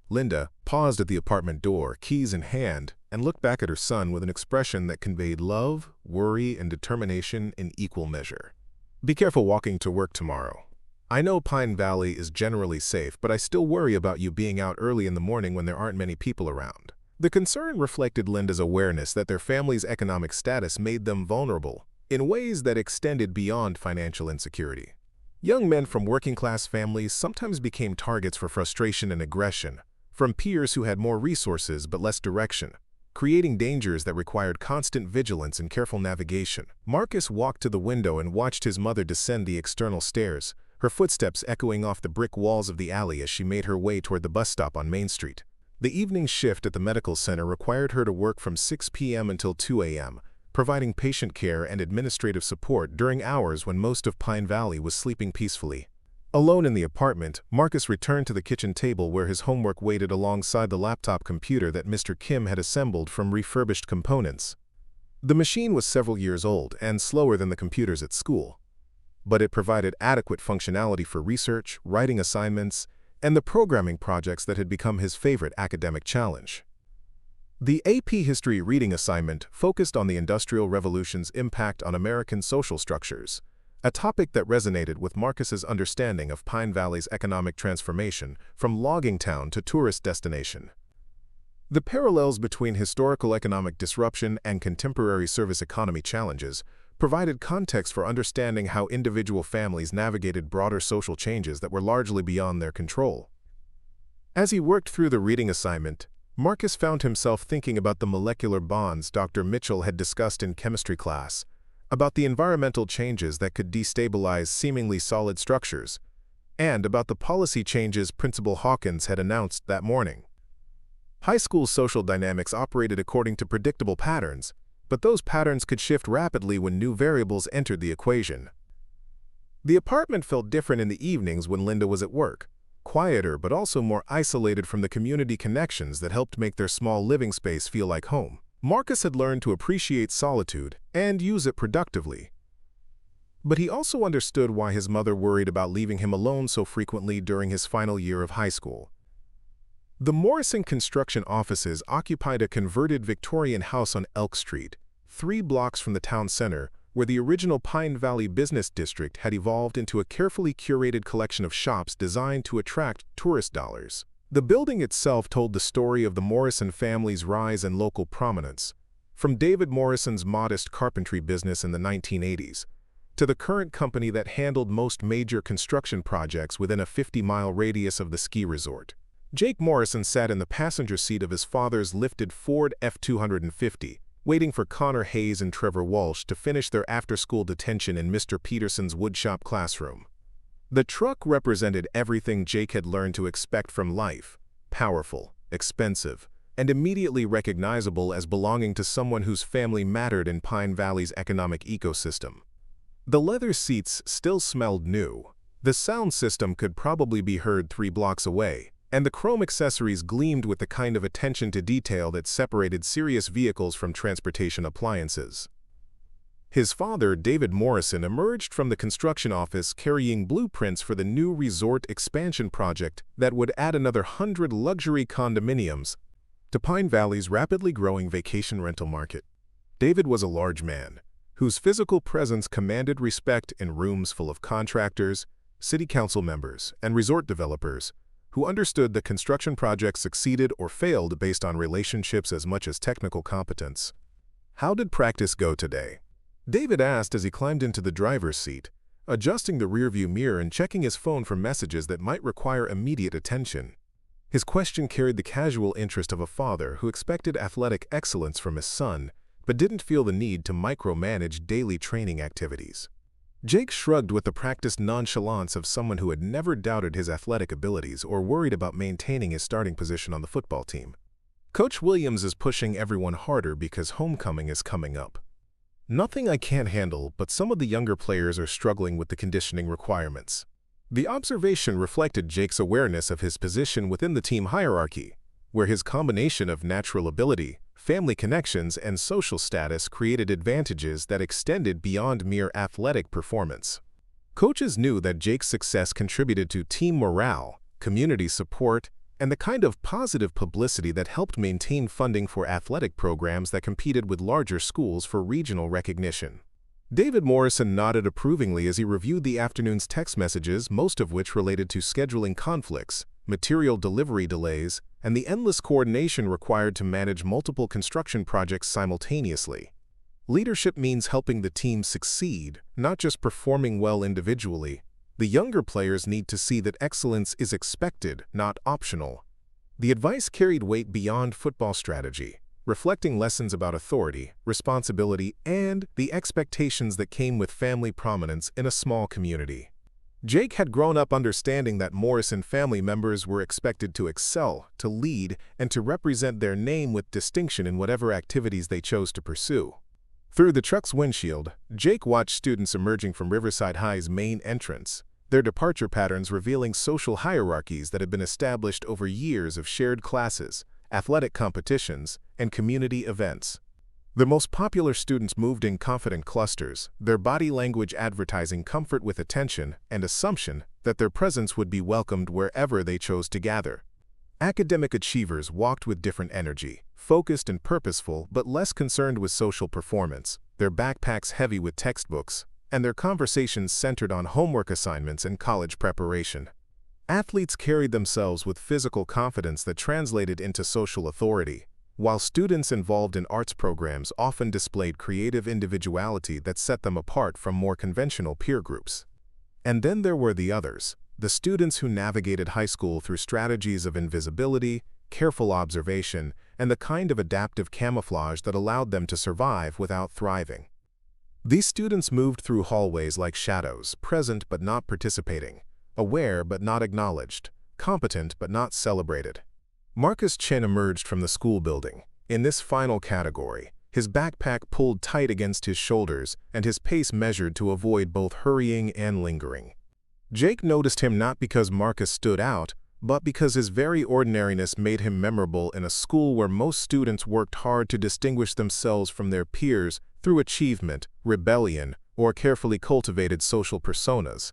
Linda paused at the apartment door, keys in hand, and looked back at her son with an expression that conveyed love, worry, and determination in equal measure. "Be careful walking to work tomorrow. I know Pine Valley is generally safe, but I still worry about you being out early in the morning when there aren't many people around." The concern reflected Linda's awareness that their family's economic status made them vulnerable in ways that extended beyond financial insecurity. Young men from working-class families sometimes became targets for frustration and aggression from peers who had more resources but less direction, creating dangers that required constant vigilance and careful navigation. Marcus walked to the window and watched his mother descend the external stairs, her footsteps echoing off the brick walls of the alley as she made her way toward the bus stop on Main Street. The evening shift at the medical center required her to work from 6 p.m. until 2 a.m., providing patient care and administrative support during hours when most of Pine Valley was sleeping peacefully. Alone in the apartment, Marcus returned to the kitchen table where his homework waited alongside the laptop computer that Mr. Kim had assembled from refurbished components. The machine was several years old and slower than the computers at school, but it provided adequate functionality for research, writing assignments, and the programming projects that had become his favorite academic challenge. The AP History reading assignment focused on the Industrial Revolution's impact on American social structures, a topic that resonated with Marcus's understanding of Pine Valley's economic transformation from logging town to tourist destination. The parallels between historical economic disruption and contemporary service economy challenges provided context for understanding how individual families navigated broader social changes that were largely beyond their control. As he worked through the reading assignment, Marcus found himself thinking about the molecular bonds Dr. Mitchell had discussed in chemistry class, about the environmental changes that could destabilize seemingly solid structures, and about the policy changes Principal Hawkins had announced that morning. High school social dynamics operated according to predictable patterns, but those patterns could shift rapidly when new variables entered the equation. The apartment felt different in the evenings when Linda was at work, quieter but also more isolated from the community connections that helped make their small living space feel like home. Marcus had learned to appreciate solitude and use it productively. But he also understood why his mother worried about leaving him alone so frequently during his final year of high school. The Morrison construction offices occupied a converted Victorian house on Elk Street, 3 blocks from the town center, where the original Pine Valley Business District had evolved into a carefully curated collection of shops designed to attract tourist dollars. The building itself told the story of the Morrison family's rise and local prominence, from David Morrison's modest carpentry business in the 1980s to the current company that handled most major construction projects within a 50-mile radius of the ski resort. Jake Morrison sat in the passenger seat of his father's lifted Ford F-250, waiting for Connor Hayes and Trevor Walsh to finish their after-school detention in Mr. Peterson's woodshop classroom. The truck represented everything Jake had learned to expect from life: powerful, expensive, and immediately recognizable as belonging to someone whose family mattered in Pine Valley's economic ecosystem. The leather seats still smelled new. The sound system could probably be heard 3 blocks away, and the chrome accessories gleamed with the kind of attention to detail that separated serious vehicles from transportation appliances. His father, David Morrison, emerged from the construction office carrying blueprints for the new resort expansion project that would add another 100 luxury condominiums to Pine Valley's rapidly growing vacation rental market. David was a large man, whose physical presence commanded respect in rooms full of contractors, city council members, and resort developers who understood that construction projects succeeded or failed based on relationships as much as technical competence. "How did practice go today?" David asked as he climbed into the driver's seat, adjusting the rearview mirror and checking his phone for messages that might require immediate attention. His question carried the casual interest of a father who expected athletic excellence from his son, but didn't feel the need to micromanage daily training activities. Jake shrugged with the practiced nonchalance of someone who had never doubted his athletic abilities or worried about maintaining his starting position on the football team. "Coach Williams is pushing everyone harder because homecoming is coming up. Nothing I can't handle, but some of the younger players are struggling with the conditioning requirements." The observation reflected Jake's awareness of his position within the team hierarchy, where his combination of natural ability, family connections, and social status created advantages that extended beyond mere athletic performance. Coaches knew that Jake's success contributed to team morale, community support, and the kind of positive publicity that helped maintain funding for athletic programs that competed with larger schools for regional recognition. David Morrison nodded approvingly as he reviewed the afternoon's text messages, most of which related to scheduling conflicts, material delivery delays, and the endless coordination required to manage multiple construction projects simultaneously. Leadership means helping the team succeed, not just performing well individually. The younger players need to see that excellence is expected, not optional. The advice carried weight beyond football strategy, reflecting lessons about authority, responsibility, and the expectations that came with family prominence in a small community. Jake had grown up understanding that Morrison family members were expected to excel, to lead, and to represent their name with distinction in whatever activities they chose to pursue. Through the truck's windshield, Jake watched students emerging from Riverside High's main entrance, their departure patterns revealing social hierarchies that had been established over years of shared classes, athletic competitions, and community events. The most popular students moved in confident clusters, their body language advertising comfort with attention and assumption that their presence would be welcomed wherever they chose to gather. Academic achievers walked with different energy, focused and purposeful but less concerned with social performance, their backpacks heavy with textbooks, and their conversations centered on homework assignments and college preparation. Athletes carried themselves with physical confidence that translated into social authority, while students involved in arts programs often displayed creative individuality that set them apart from more conventional peer groups. And then there were the others, the students who navigated high school through strategies of invisibility, careful observation, and the kind of adaptive camouflage that allowed them to survive without thriving. These students moved through hallways like shadows, present but not participating, aware but not acknowledged, competent but not celebrated. Marcus Chen emerged from the school building. In this final category, his backpack pulled tight against his shoulders and his pace measured to avoid both hurrying and lingering. Jake noticed him not because Marcus stood out, but because his very ordinariness made him memorable in a school where most students worked hard to distinguish themselves from their peers through achievement, rebellion, or carefully cultivated social personas.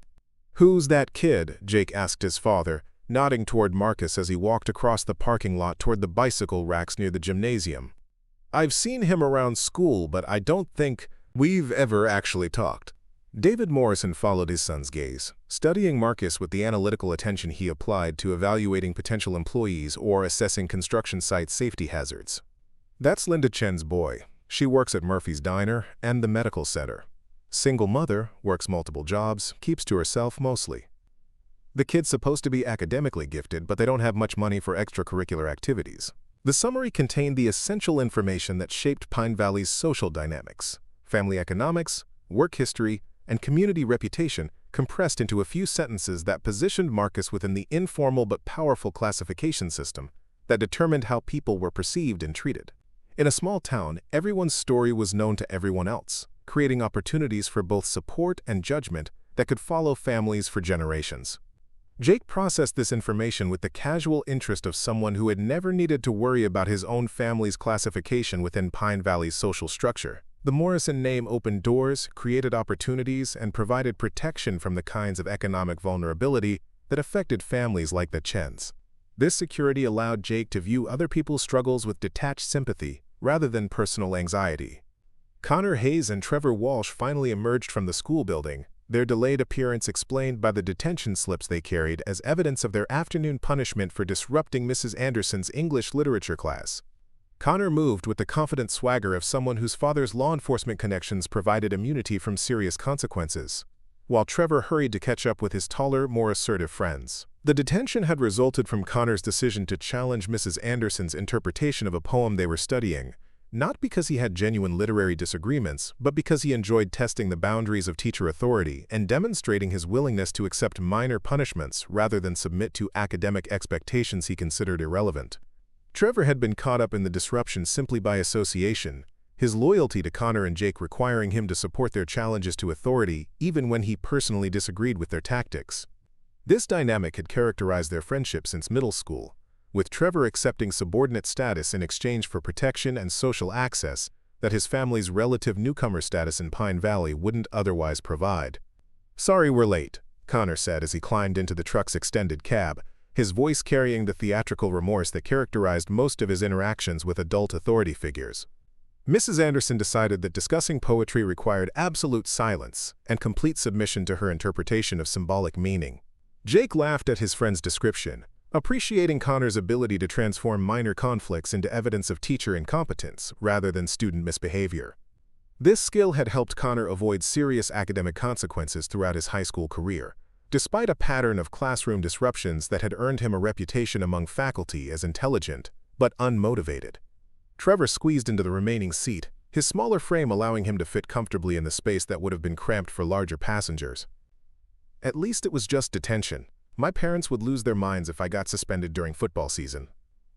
"Who's that kid?" Jake asked his father, nodding toward Marcus as he walked across the parking lot toward the bicycle racks near the gymnasium. "I've seen him around school, but I don't think we've ever actually talked." David Morrison followed his son's gaze, studying Marcus with the analytical attention he applied to evaluating potential employees or assessing construction site safety hazards. That's Linda Chen's boy. She works at Murphy's Diner and the medical center. Single mother, works multiple jobs, keeps to herself mostly. The kid's supposed to be academically gifted, but they don't have much money for extracurricular activities. The summary contained the essential information that shaped Pine Valley's social dynamics, family economics, work history, and community reputation compressed into a few sentences that positioned Marcus within the informal but powerful classification system that determined how people were perceived and treated. In a small town, everyone's story was known to everyone else, creating opportunities for both support and judgment that could follow families for generations. Jake processed this information with the casual interest of someone who had never needed to worry about his own family's classification within Pine Valley's social structure. The Morrison name opened doors, created opportunities, and provided protection from the kinds of economic vulnerability that affected families like the Chens. This security allowed Jake to view other people's struggles with detached sympathy rather than personal anxiety. Connor Hayes and Trevor Walsh finally emerged from the school building, their delayed appearance explained by the detention slips they carried as evidence of their afternoon punishment for disrupting Mrs. Anderson's English literature class. Connor moved with the confident swagger of someone whose father's law enforcement connections provided immunity from serious consequences, while Trevor hurried to catch up with his taller, more assertive friends. The detention had resulted from Connor's decision to challenge Mrs. Anderson's interpretation of a poem they were studying, not because he had genuine literary disagreements, but because he enjoyed testing the boundaries of teacher authority and demonstrating his willingness to accept minor punishments rather than submit to academic expectations he considered irrelevant. Trevor had been caught up in the disruption simply by association, his loyalty to Connor and Jake requiring him to support their challenges to authority even when he personally disagreed with their tactics. This dynamic had characterized their friendship since middle school, with Trevor accepting subordinate status in exchange for protection and social access that his family's relative newcomer status in Pine Valley wouldn't otherwise provide. "Sorry we're late," Connor said as he climbed into the truck's extended cab, his voice carrying the theatrical remorse that characterized most of his interactions with adult authority figures. Mrs. Anderson decided that discussing poetry required absolute silence and complete submission to her interpretation of symbolic meaning. Jake laughed at his friend's description, appreciating Connor's ability to transform minor conflicts into evidence of teacher incompetence rather than student misbehavior. This skill had helped Connor avoid serious academic consequences throughout his high school career, despite a pattern of classroom disruptions that had earned him a reputation among faculty as intelligent but unmotivated. Trevor squeezed into the remaining seat, his smaller frame allowing him to fit comfortably in the space that would have been cramped for larger passengers. "At least it was just detention. My parents would lose their minds if I got suspended during football season.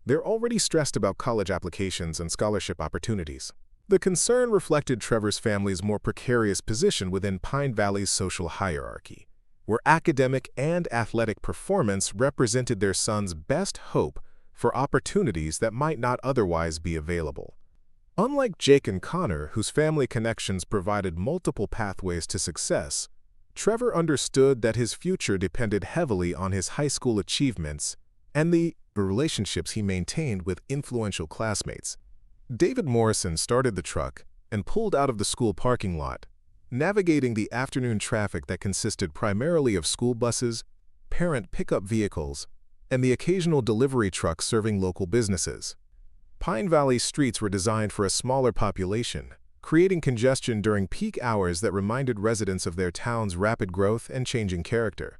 They're already stressed about college applications and scholarship opportunities." The concern reflected Trevor's family's more precarious position within Pine Valley's social hierarchy, where academic and athletic performance represented their son's best hope for opportunities that might not otherwise be available. Unlike Jake and Connor, whose family connections provided multiple pathways to success, Trevor understood that his future depended heavily on his high school achievements and the relationships he maintained with influential classmates. David Morrison started the truck and pulled out of the school parking lot, navigating the afternoon traffic that consisted primarily of school buses, parent pickup vehicles, and the occasional delivery truck serving local businesses. Pine Valley streets were designed for a smaller population, creating congestion during peak hours that reminded residents of their town's rapid growth and changing character.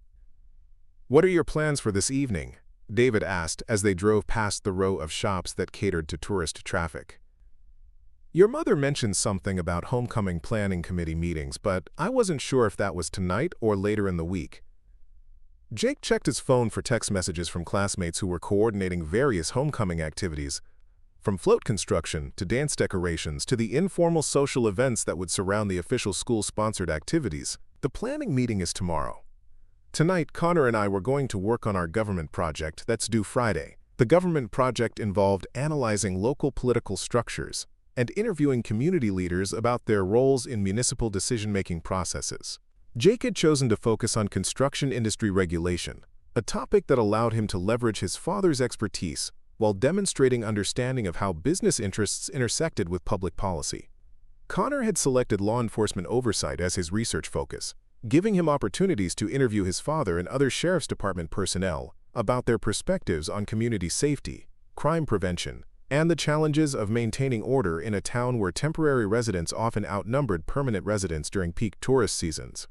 "What are your plans for this evening?" David asked as they drove past the row of shops that catered to tourist traffic. "Your mother mentioned something about homecoming planning committee meetings, but I wasn't sure if that was tonight or later in the week." Jake checked his phone for text messages from classmates who were coordinating various homecoming activities, from float construction to dance decorations to the informal social events that would surround the official school-sponsored activities. "The planning meeting is tomorrow. Tonight, Connor and I were going to work on our government project that's due Friday." The government project involved analyzing local political structures and interviewing community leaders about their roles in municipal decision-making processes. Jake had chosen to focus on construction industry regulation, a topic that allowed him to leverage his father's expertise while demonstrating understanding of how business interests intersected with public policy. Connor had selected law enforcement oversight as his research focus, giving him opportunities to interview his father and other sheriff's department personnel about their perspectives on community safety, crime prevention, and the challenges of maintaining order in a town where temporary residents often outnumbered permanent residents during peak tourist seasons.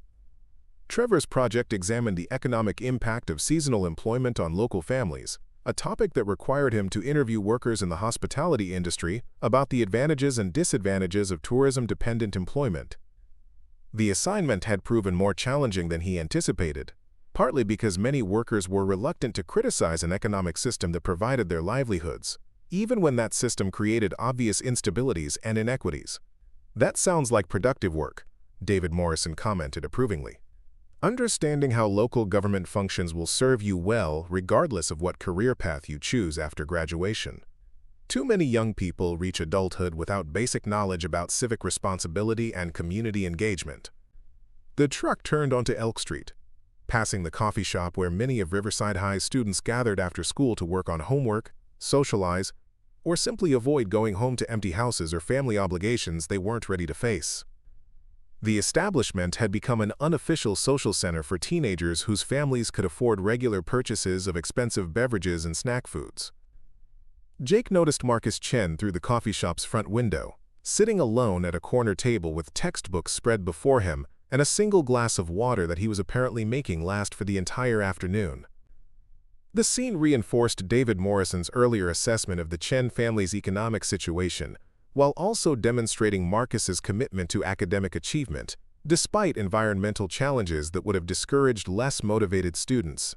Trevor's project examined the economic impact of seasonal employment on local families, a topic that required him to interview workers in the hospitality industry about the advantages and disadvantages of tourism-dependent employment. The assignment had proven more challenging than he anticipated, partly because many workers were reluctant to criticize an economic system that provided their livelihoods, even when that system created obvious instabilities and inequities. "That sounds like productive work," David Morrison commented approvingly. "Understanding how local government functions will serve you well regardless of what career path you choose after graduation. Too many young people reach adulthood without basic knowledge about civic responsibility and community engagement." The truck turned onto Elk Street, passing the coffee shop where many of Riverside High's students gathered after school to work on homework, socialize, or simply avoid going home to empty houses or family obligations they weren't ready to face. The establishment had become an unofficial social center for teenagers whose families could afford regular purchases of expensive beverages and snack foods. Jake noticed Marcus Chen through the coffee shop's front window, sitting alone at a corner table with textbooks spread before him and a single glass of water that he was apparently making last for the entire afternoon. The scene reinforced David Morrison's earlier assessment of the Chen family's economic situation, while also demonstrating Marcus's commitment to academic achievement, despite environmental challenges that would have discouraged less motivated students.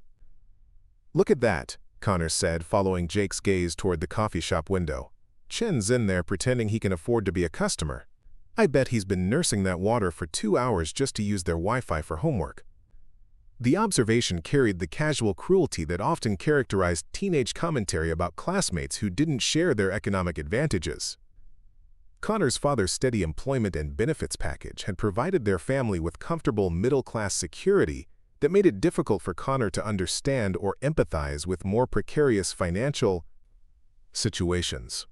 "Look at that," Connor said, following Jake's gaze toward the coffee shop window. "Chen's in there pretending he can afford to be a customer. I bet he's been nursing that water for 2 hours just to use their Wi-Fi for homework." The observation carried the casual cruelty that often characterized teenage commentary about classmates who didn't share their economic advantages. Connor's father's steady employment and benefits package had provided their family with comfortable middle-class security that made it difficult for Connor to understand or empathize with more precarious financial situations.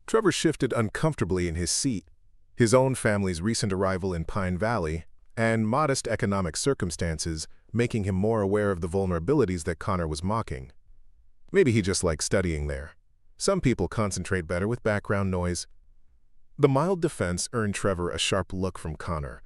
Trevor shifted uncomfortably in his seat, his own family's recent arrival in Pine Valley and modest economic circumstances making him more aware of the vulnerabilities that Connor was mocking. Maybe he just liked studying there. Some people concentrate better with background noise. The mild defense earned Trevor a sharp look from Connor,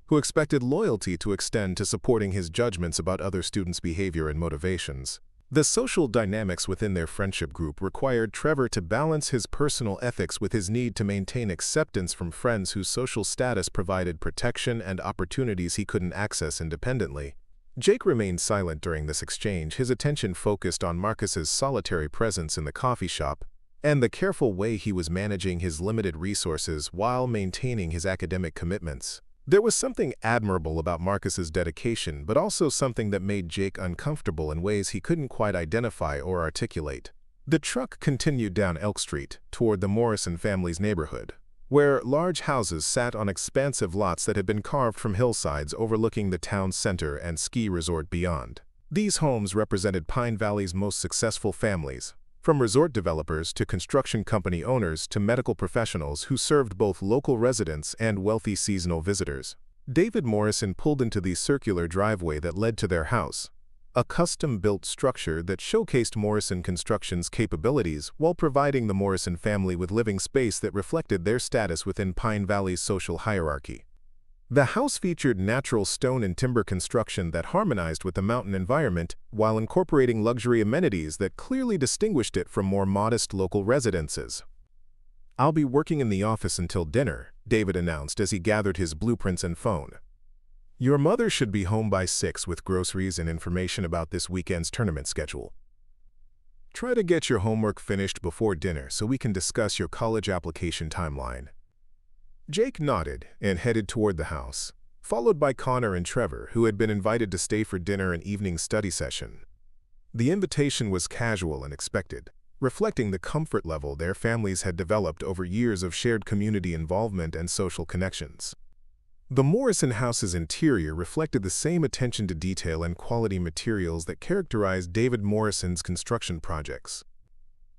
who expected loyalty to extend to supporting his judgments about other students' behavior and motivations. The social dynamics within their friendship group required Trevor to balance his personal ethics with his need to maintain acceptance from friends whose social status provided protection and opportunities he couldn't access independently. Jake remained silent during this exchange, his attention focused on Marcus's solitary presence in the coffee shop and the careful way he was managing his limited resources while maintaining his academic commitments. There was something admirable about Marcus's dedication, but also something that made Jake uncomfortable in ways he couldn't quite identify or articulate. The truck continued down Elk Street toward the Morrison family's neighborhood, where large houses sat on expansive lots that had been carved from hillsides overlooking the town's center and ski resort beyond. These homes represented Pine Valley's most successful families, from resort developers to construction company owners to medical professionals who served both local residents and wealthy seasonal visitors. David Morrison pulled into the circular driveway that led to their house, a custom-built structure that showcased Morrison Construction's capabilities while providing the Morrison family with living space that reflected their status within Pine Valley's social hierarchy. The house featured natural stone and timber construction that harmonized with the mountain environment while incorporating luxury amenities that clearly distinguished it from more modest local residences. "I'll be working in the office until dinner," David announced as he gathered his blueprints and phone. "Your mother should be home by 6 with groceries and information about this weekend's tournament schedule. Try to get your homework finished before dinner so we can discuss your college application timeline." Jake nodded and headed toward the house, followed by Connor and Trevor, who had been invited to stay for dinner and evening study session. The invitation was casual and expected, reflecting the comfort level their families had developed over years of shared community involvement and social connections. The Morrison house's interior reflected the same attention to detail and quality materials that characterized David Morrison's construction projects.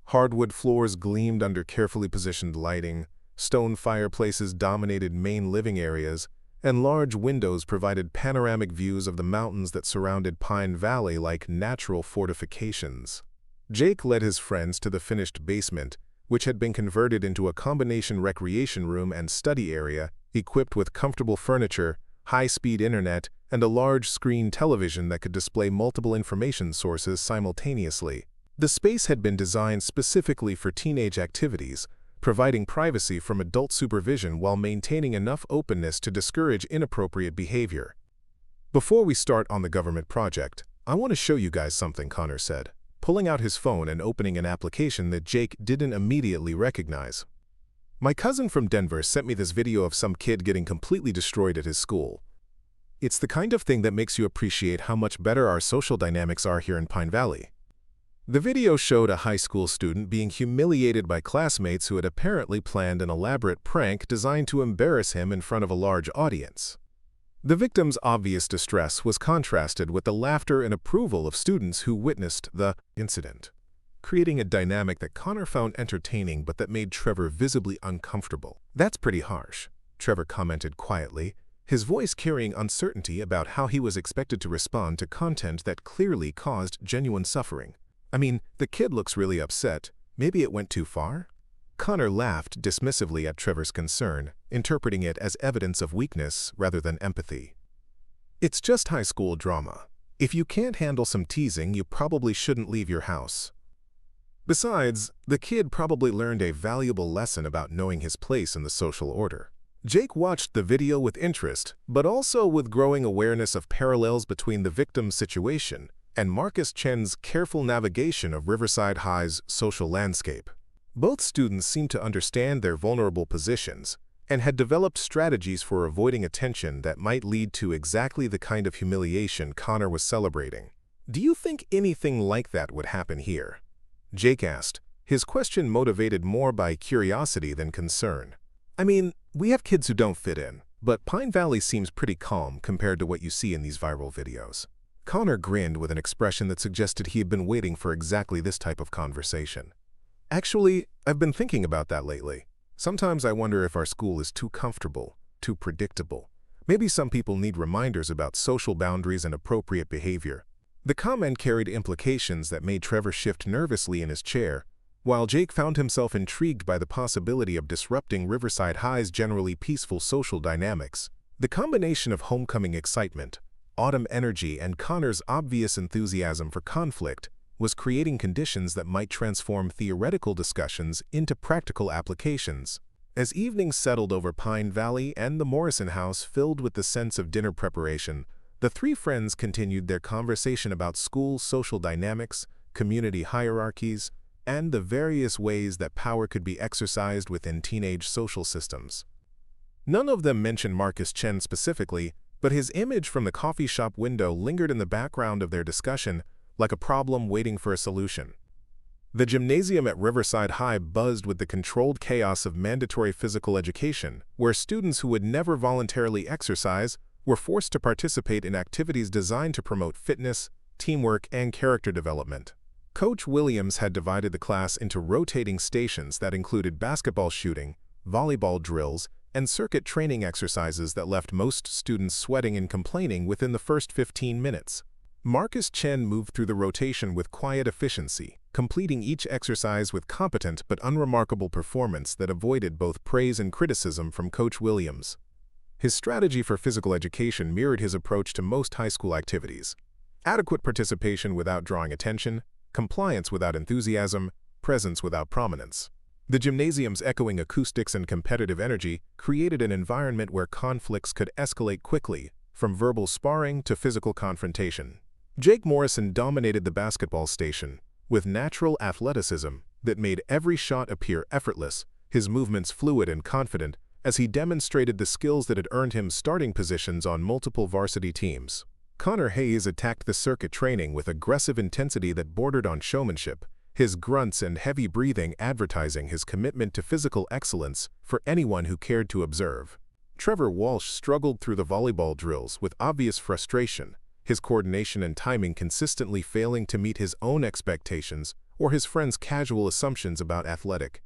Hardwood floors gleamed under carefully positioned lighting, Stone fireplaces dominated main living areas, and large windows provided panoramic views of the mountains that surrounded Pine Valley like natural fortifications. Jake led his friends to the finished basement, which had been converted into a combination recreation room and study area, equipped with comfortable furniture, high-speed internet, and a large-screen television that could display multiple information sources simultaneously. The space had been designed specifically for teenage activities, providing privacy from adult supervision while maintaining enough openness to discourage inappropriate behavior. "Before we start on the government project, I want to show you guys something," Connor said, pulling out his phone and opening an application that Jake didn't immediately recognize. "My cousin from Denver sent me this video of some kid getting completely destroyed at his school. It's the kind of thing that makes you appreciate how much better our social dynamics are here in Pine Valley." The video showed a high school student being humiliated by classmates who had apparently planned an elaborate prank designed to embarrass him in front of a large audience. The victim's obvious distress was contrasted with the laughter and approval of students who witnessed the incident, creating a dynamic that Connor found entertaining but that made Trevor visibly uncomfortable. "That's pretty harsh," Trevor commented quietly, his voice carrying uncertainty about how he was expected to respond to content that clearly caused genuine suffering. "I mean, the kid looks really upset. Maybe it went too far?" Connor laughed dismissively at Trevor's concern, interpreting it as evidence of weakness rather than empathy. "It's just high school drama. If you can't handle some teasing, you probably shouldn't leave your house. Besides, the kid probably learned a valuable lesson about knowing his place in the social order." Jake watched the video with interest, but also with growing awareness of parallels between the victim's situation and Marcus Chen's careful navigation of Riverside High's social landscape. Both students seemed to understand their vulnerable positions and had developed strategies for avoiding attention that might lead to exactly the kind of humiliation Connor was celebrating. "Do you think anything like that would happen here?" Jake asked, his question motivated more by curiosity than concern. "I mean, we have kids who don't fit in, but Pine Valley seems pretty calm compared to what you see in these viral videos." Connor grinned with an expression that suggested he had been waiting for exactly this type of conversation. "Actually, I've been thinking about that lately. Sometimes I wonder if our school is too comfortable, too predictable. Maybe some people need reminders about social boundaries and appropriate behavior." The comment carried implications that made Trevor shift nervously in his chair, while Jake found himself intrigued by the possibility of disrupting Riverside High's generally peaceful social dynamics. The combination of homecoming excitement, autumn energy, and Connor's obvious enthusiasm for conflict was creating conditions that might transform theoretical discussions into practical applications. As evenings settled over Pine Valley and the Morrison house filled with the sense of dinner preparation, the three friends continued their conversation about school social dynamics, community hierarchies, and the various ways that power could be exercised within teenage social systems. None of them mentioned Marcus Chen specifically, but his image from the coffee shop window lingered in the background of their discussion, like a problem waiting for a solution. The gymnasium at Riverside High buzzed with the controlled chaos of mandatory physical education, where students who would never voluntarily exercise were forced to participate in activities designed to promote fitness, teamwork, and character development. Coach Williams had divided the class into rotating stations that included basketball shooting, volleyball drills, and circuit training exercises that left most students sweating and complaining within the first 15 minutes. Marcus Chen moved through the rotation with quiet efficiency, completing each exercise with competent but unremarkable performance that avoided both praise and criticism from Coach Williams. His strategy for physical education mirrored his approach to most high school activities: adequate participation without drawing attention, compliance without enthusiasm, presence without prominence. The gymnasium's echoing acoustics and competitive energy created an environment where conflicts could escalate quickly, from verbal sparring to physical confrontation. Jake Morrison dominated the basketball station, with natural athleticism that made every shot appear effortless, his movements fluid and confident, as he demonstrated the skills that had earned him starting positions on multiple varsity teams. Connor Hayes attacked the circuit training with aggressive intensity that bordered on showmanship, his grunts and heavy breathing advertising his commitment to physical excellence for anyone who cared to observe. Trevor Walsh struggled through the volleyball drills with obvious frustration, his coordination and timing consistently failing to meet his own expectations or his friends' casual assumptions about athletic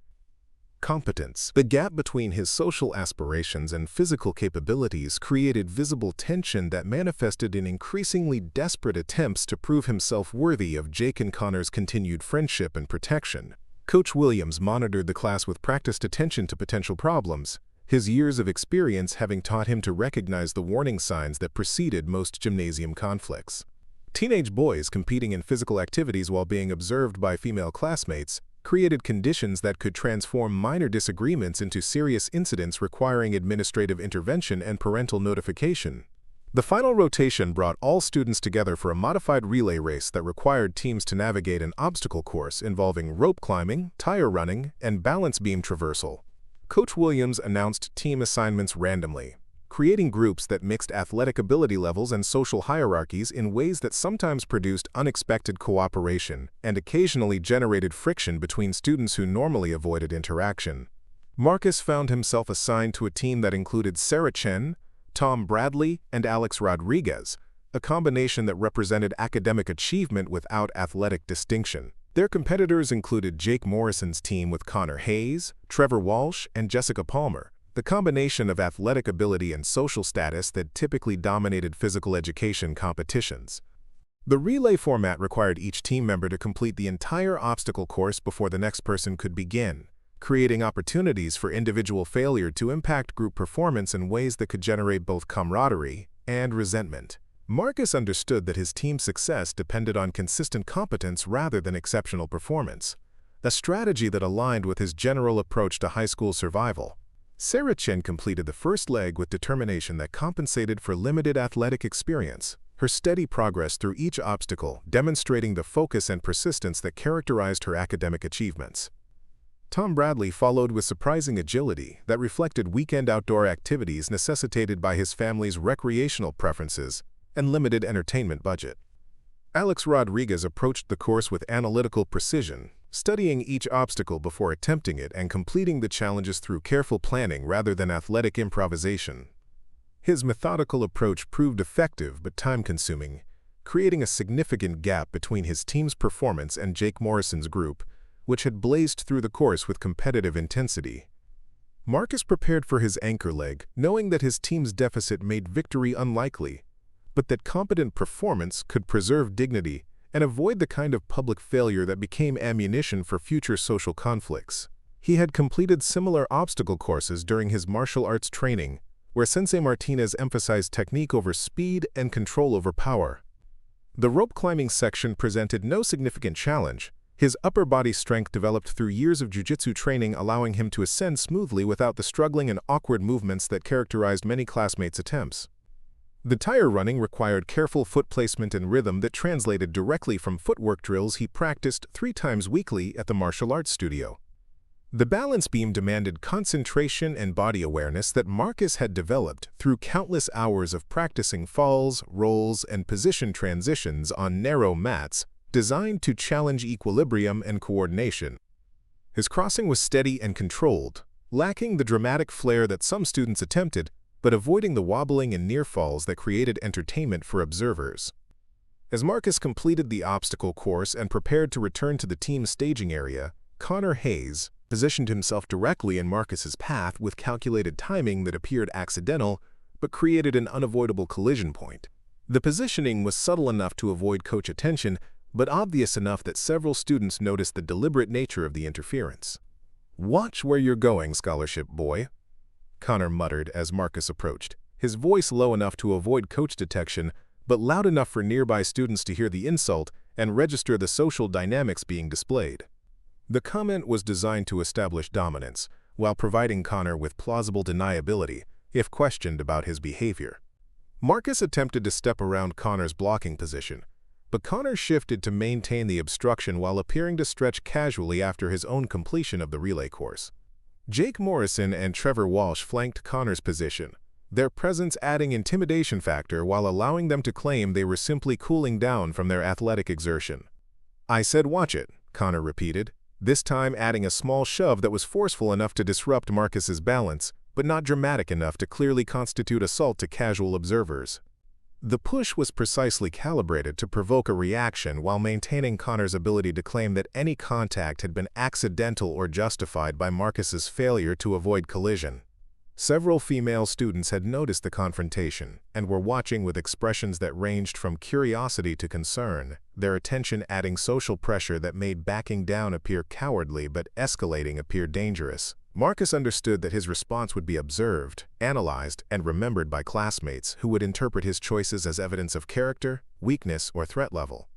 Competence. The gap between his social aspirations and physical capabilities created visible tension that manifested in increasingly desperate attempts to prove himself worthy of Jake and Connor's continued friendship and protection. Coach Williams monitored the class with practiced attention to potential problems, his years of experience having taught him to recognize the warning signs that preceded most gymnasium conflicts. Teenage boys competing in physical activities while being observed by female classmates created conditions that could transform minor disagreements into serious incidents requiring administrative intervention and parental notification. The final rotation brought all students together for a modified relay race that required teams to navigate an obstacle course involving rope climbing, tire running, and balance beam traversal. Coach Williams announced team assignments randomly, creating groups that mixed athletic ability levels and social hierarchies in ways that sometimes produced unexpected cooperation and occasionally generated friction between students who normally avoided interaction. Marcus found himself assigned to a team that included Sarah Chen, Tom Bradley, and Alex Rodriguez, a combination that represented academic achievement without athletic distinction. Their competitors included Jake Morrison's team with Connor Hayes, Trevor Walsh, and Jessica Palmer, the combination of athletic ability and social status that typically dominated physical education competitions. The relay format required each team member to complete the entire obstacle course before the next person could begin, creating opportunities for individual failure to impact group performance in ways that could generate both camaraderie and resentment. Marcus understood that his team's success depended on consistent competence rather than exceptional performance, a strategy that aligned with his general approach to high school survival. Sarah Chen completed the first leg with determination that compensated for limited athletic experience, her steady progress through each obstacle demonstrating the focus and persistence that characterized her academic achievements. Tom Bradley followed with surprising agility that reflected weekend outdoor activities necessitated by his family's recreational preferences and limited entertainment budget. Alex Rodriguez approached the course with analytical precision, studying each obstacle before attempting it and completing the challenges through careful planning rather than athletic improvisation. His methodical approach proved effective but time-consuming, creating a significant gap between his team's performance and Jake Morrison's group, which had blazed through the course with competitive intensity. Marcus prepared for his anchor leg, knowing that his team's deficit made victory unlikely, but that competent performance could preserve dignity and avoid the kind of public failure that became ammunition for future social conflicts. He had completed similar obstacle courses during his martial arts training, where Sensei Martinez emphasized technique over speed and control over power. The rope climbing section presented no significant challenge, his upper body strength developed through years of jiu-jitsu training allowing him to ascend smoothly without the struggling and awkward movements that characterized many classmates' attempts. The tire running required careful foot placement and rhythm that translated directly from footwork drills he practiced 3 times weekly at the martial arts studio. The balance beam demanded concentration and body awareness that Marcus had developed through countless hours of practicing falls, rolls, and position transitions on narrow mats designed to challenge equilibrium and coordination. His crossing was steady and controlled, lacking the dramatic flair that some students attempted, but avoiding the wobbling and near falls that created entertainment for observers. As Marcus completed the obstacle course and prepared to return to the team's staging area, Connor Hayes positioned himself directly in Marcus's path with calculated timing that appeared accidental but created an unavoidable collision point. The positioning was subtle enough to avoid coach attention, but obvious enough that several students noticed the deliberate nature of the interference. "Watch where you're going, scholarship boy," Connor muttered as Marcus approached, his voice low enough to avoid coach detection, but loud enough for nearby students to hear the insult and register the social dynamics being displayed. The comment was designed to establish dominance, while providing Connor with plausible deniability if questioned about his behavior. Marcus attempted to step around Connor's blocking position, but Connor shifted to maintain the obstruction while appearing to stretch casually after his own completion of the relay course. Jake Morrison and Trevor Walsh flanked Connor's position, their presence adding intimidation factor while allowing them to claim they were simply cooling down from their athletic exertion. "I said watch it," Connor repeated, this time adding a small shove that was forceful enough to disrupt Marcus's balance, but not dramatic enough to clearly constitute assault to casual observers. The push was precisely calibrated to provoke a reaction while maintaining Connor's ability to claim that any contact had been accidental or justified by Marcus's failure to avoid collision. Several female students had noticed the confrontation and were watching with expressions that ranged from curiosity to concern, their attention adding social pressure that made backing down appear cowardly but escalating appear dangerous. Marcus understood that his response would be observed, analyzed, and remembered by classmates who would interpret his choices as evidence of character, weakness, or threat level.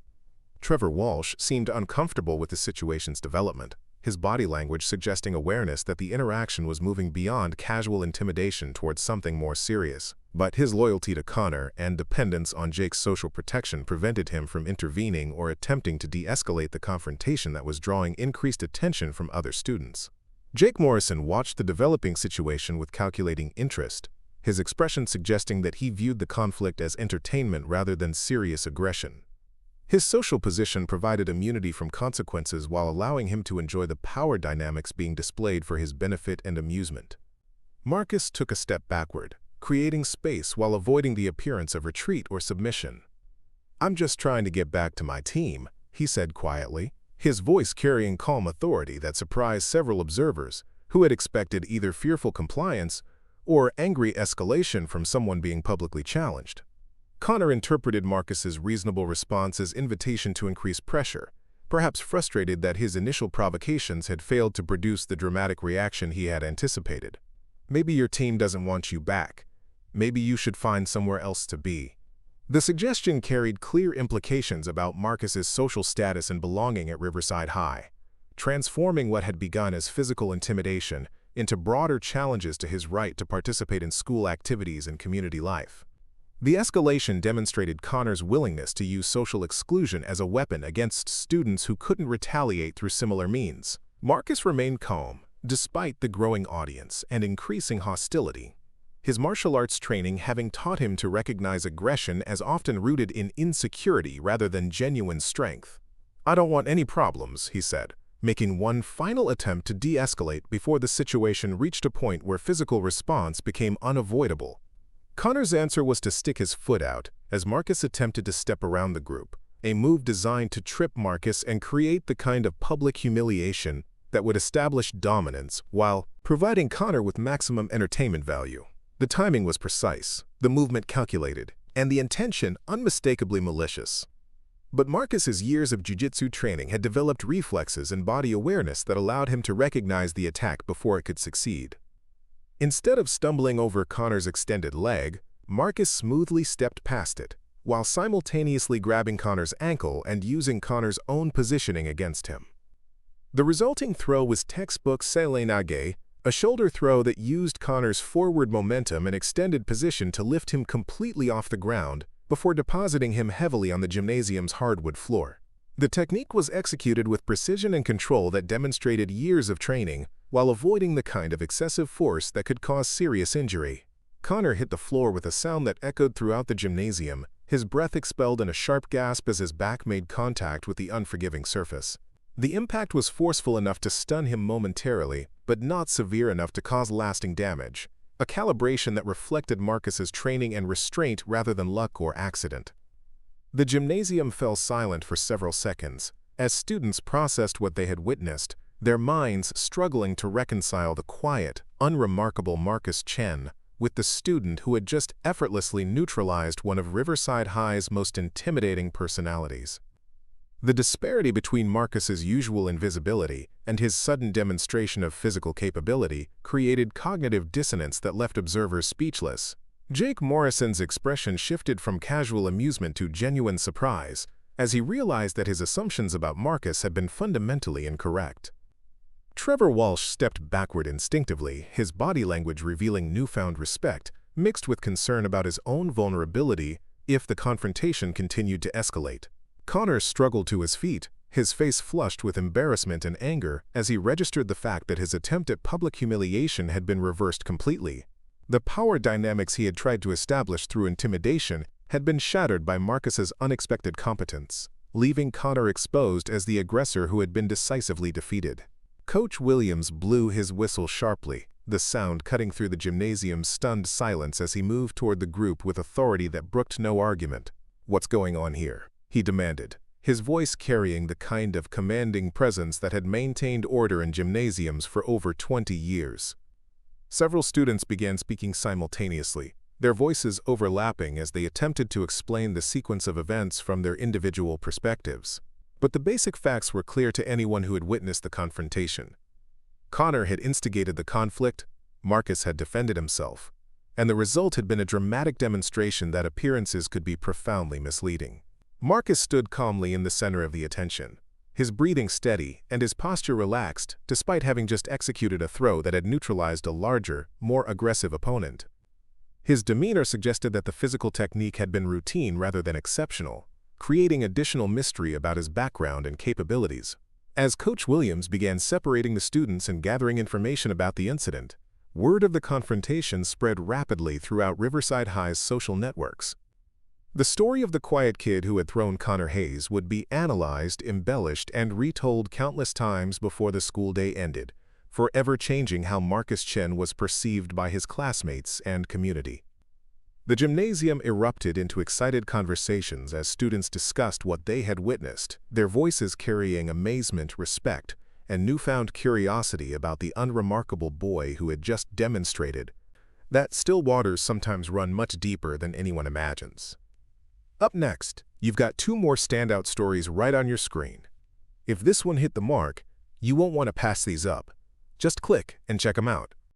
Trevor Walsh seemed uncomfortable with the situation's development, his body language suggesting awareness that the interaction was moving beyond casual intimidation towards something more serious. But his loyalty to Connor and dependence on Jake's social protection prevented him from intervening or attempting to de-escalate the confrontation that was drawing increased attention from other students. Jake Morrison watched the developing situation with calculating interest, his expression suggesting that he viewed the conflict as entertainment rather than serious aggression. His social position provided immunity from consequences while allowing him to enjoy the power dynamics being displayed for his benefit and amusement. Marcus took a step backward, creating space while avoiding the appearance of retreat or submission. "I'm just trying to get back to my team," he said quietly, his voice carrying calm authority that surprised several observers who had expected either fearful compliance or angry escalation from someone being publicly challenged. Connor interpreted Marcus's reasonable response as invitation to increase pressure, perhaps frustrated that his initial provocations had failed to produce the dramatic reaction he had anticipated. "Maybe your team doesn't want you back. Maybe you should find somewhere else to be." The suggestion carried clear implications about Marcus's social status and belonging at Riverside High, transforming what had begun as physical intimidation into broader challenges to his right to participate in school activities and community life. The escalation demonstrated Connor's willingness to use social exclusion as a weapon against students who couldn't retaliate through similar means. Marcus remained calm, despite the growing audience and increasing hostility, his martial arts training having taught him to recognize aggression as often rooted in insecurity rather than genuine strength. "I don't want any problems," he said, making one final attempt to de-escalate before the situation reached a point where physical response became unavoidable. Connor's answer was to stick his foot out as Marcus attempted to step around the group, a move designed to trip Marcus and create the kind of public humiliation that would establish dominance while providing Connor with maximum entertainment value. The timing was precise, the movement calculated, and the intention unmistakably malicious. But Marcus's years of jiu-jitsu training had developed reflexes and body awareness that allowed him to recognize the attack before it could succeed. Instead of stumbling over Connor's extended leg, Marcus smoothly stepped past it, while simultaneously grabbing Connor's ankle and using Connor's own positioning against him. The resulting throw was textbook selenage, a shoulder throw that used Connor's forward momentum and extended position to lift him completely off the ground before depositing him heavily on the gymnasium's hardwood floor. The technique was executed with precision and control that demonstrated years of training while avoiding the kind of excessive force that could cause serious injury. Connor hit the floor with a sound that echoed throughout the gymnasium, his breath expelled in a sharp gasp as his back made contact with the unforgiving surface. The impact was forceful enough to stun him momentarily, but not severe enough to cause lasting damage, a calibration that reflected Marcus's training and restraint rather than luck or accident. The gymnasium fell silent for several seconds, as students processed what they had witnessed, their minds struggling to reconcile the quiet, unremarkable Marcus Chen with the student who had just effortlessly neutralized one of Riverside High's most intimidating personalities. The disparity between Marcus's usual invisibility and his sudden demonstration of physical capability created cognitive dissonance that left observers speechless. Jake Morrison's expression shifted from casual amusement to genuine surprise as he realized that his assumptions about Marcus had been fundamentally incorrect. Trevor Walsh stepped backward instinctively, his body language revealing newfound respect, mixed with concern about his own vulnerability if the confrontation continued to escalate. Connor struggled to his feet, his face flushed with embarrassment and anger as he registered the fact that his attempt at public humiliation had been reversed completely. The power dynamics he had tried to establish through intimidation had been shattered by Marcus's unexpected competence, leaving Connor exposed as the aggressor who had been decisively defeated. Coach Williams blew his whistle sharply, the sound cutting through the gymnasium's stunned silence as he moved toward the group with authority that brooked no argument. "What's going on here?" he demanded, his voice carrying the kind of commanding presence that had maintained order in gymnasiums for over 20 years. Several students began speaking simultaneously, their voices overlapping as they attempted to explain the sequence of events from their individual perspectives. But the basic facts were clear to anyone who had witnessed the confrontation. Connor had instigated the conflict, Marcus had defended himself, and the result had been a dramatic demonstration that appearances could be profoundly misleading. Marcus stood calmly in the center of the attention, his breathing steady and his posture relaxed despite having just executed a throw that had neutralized a larger, more aggressive opponent. His demeanor suggested that the physical technique had been routine rather than exceptional, creating additional mystery about his background and capabilities. As Coach Williams began separating the students and gathering information about the incident, word of the confrontation spread rapidly throughout Riverside High's social networks. The story of the quiet kid who had thrown Connor Hayes would be analyzed, embellished, and retold countless times before the school day ended, forever changing how Marcus Chen was perceived by his classmates and community. The gymnasium erupted into excited conversations as students discussed what they had witnessed, their voices carrying amazement, respect, and newfound curiosity about the unremarkable boy who had just demonstrated that still waters sometimes run much deeper than anyone imagines. Up next, you've got two more standout stories right on your screen. If this one hit the mark, you won't want to pass these up. Just click and check them out.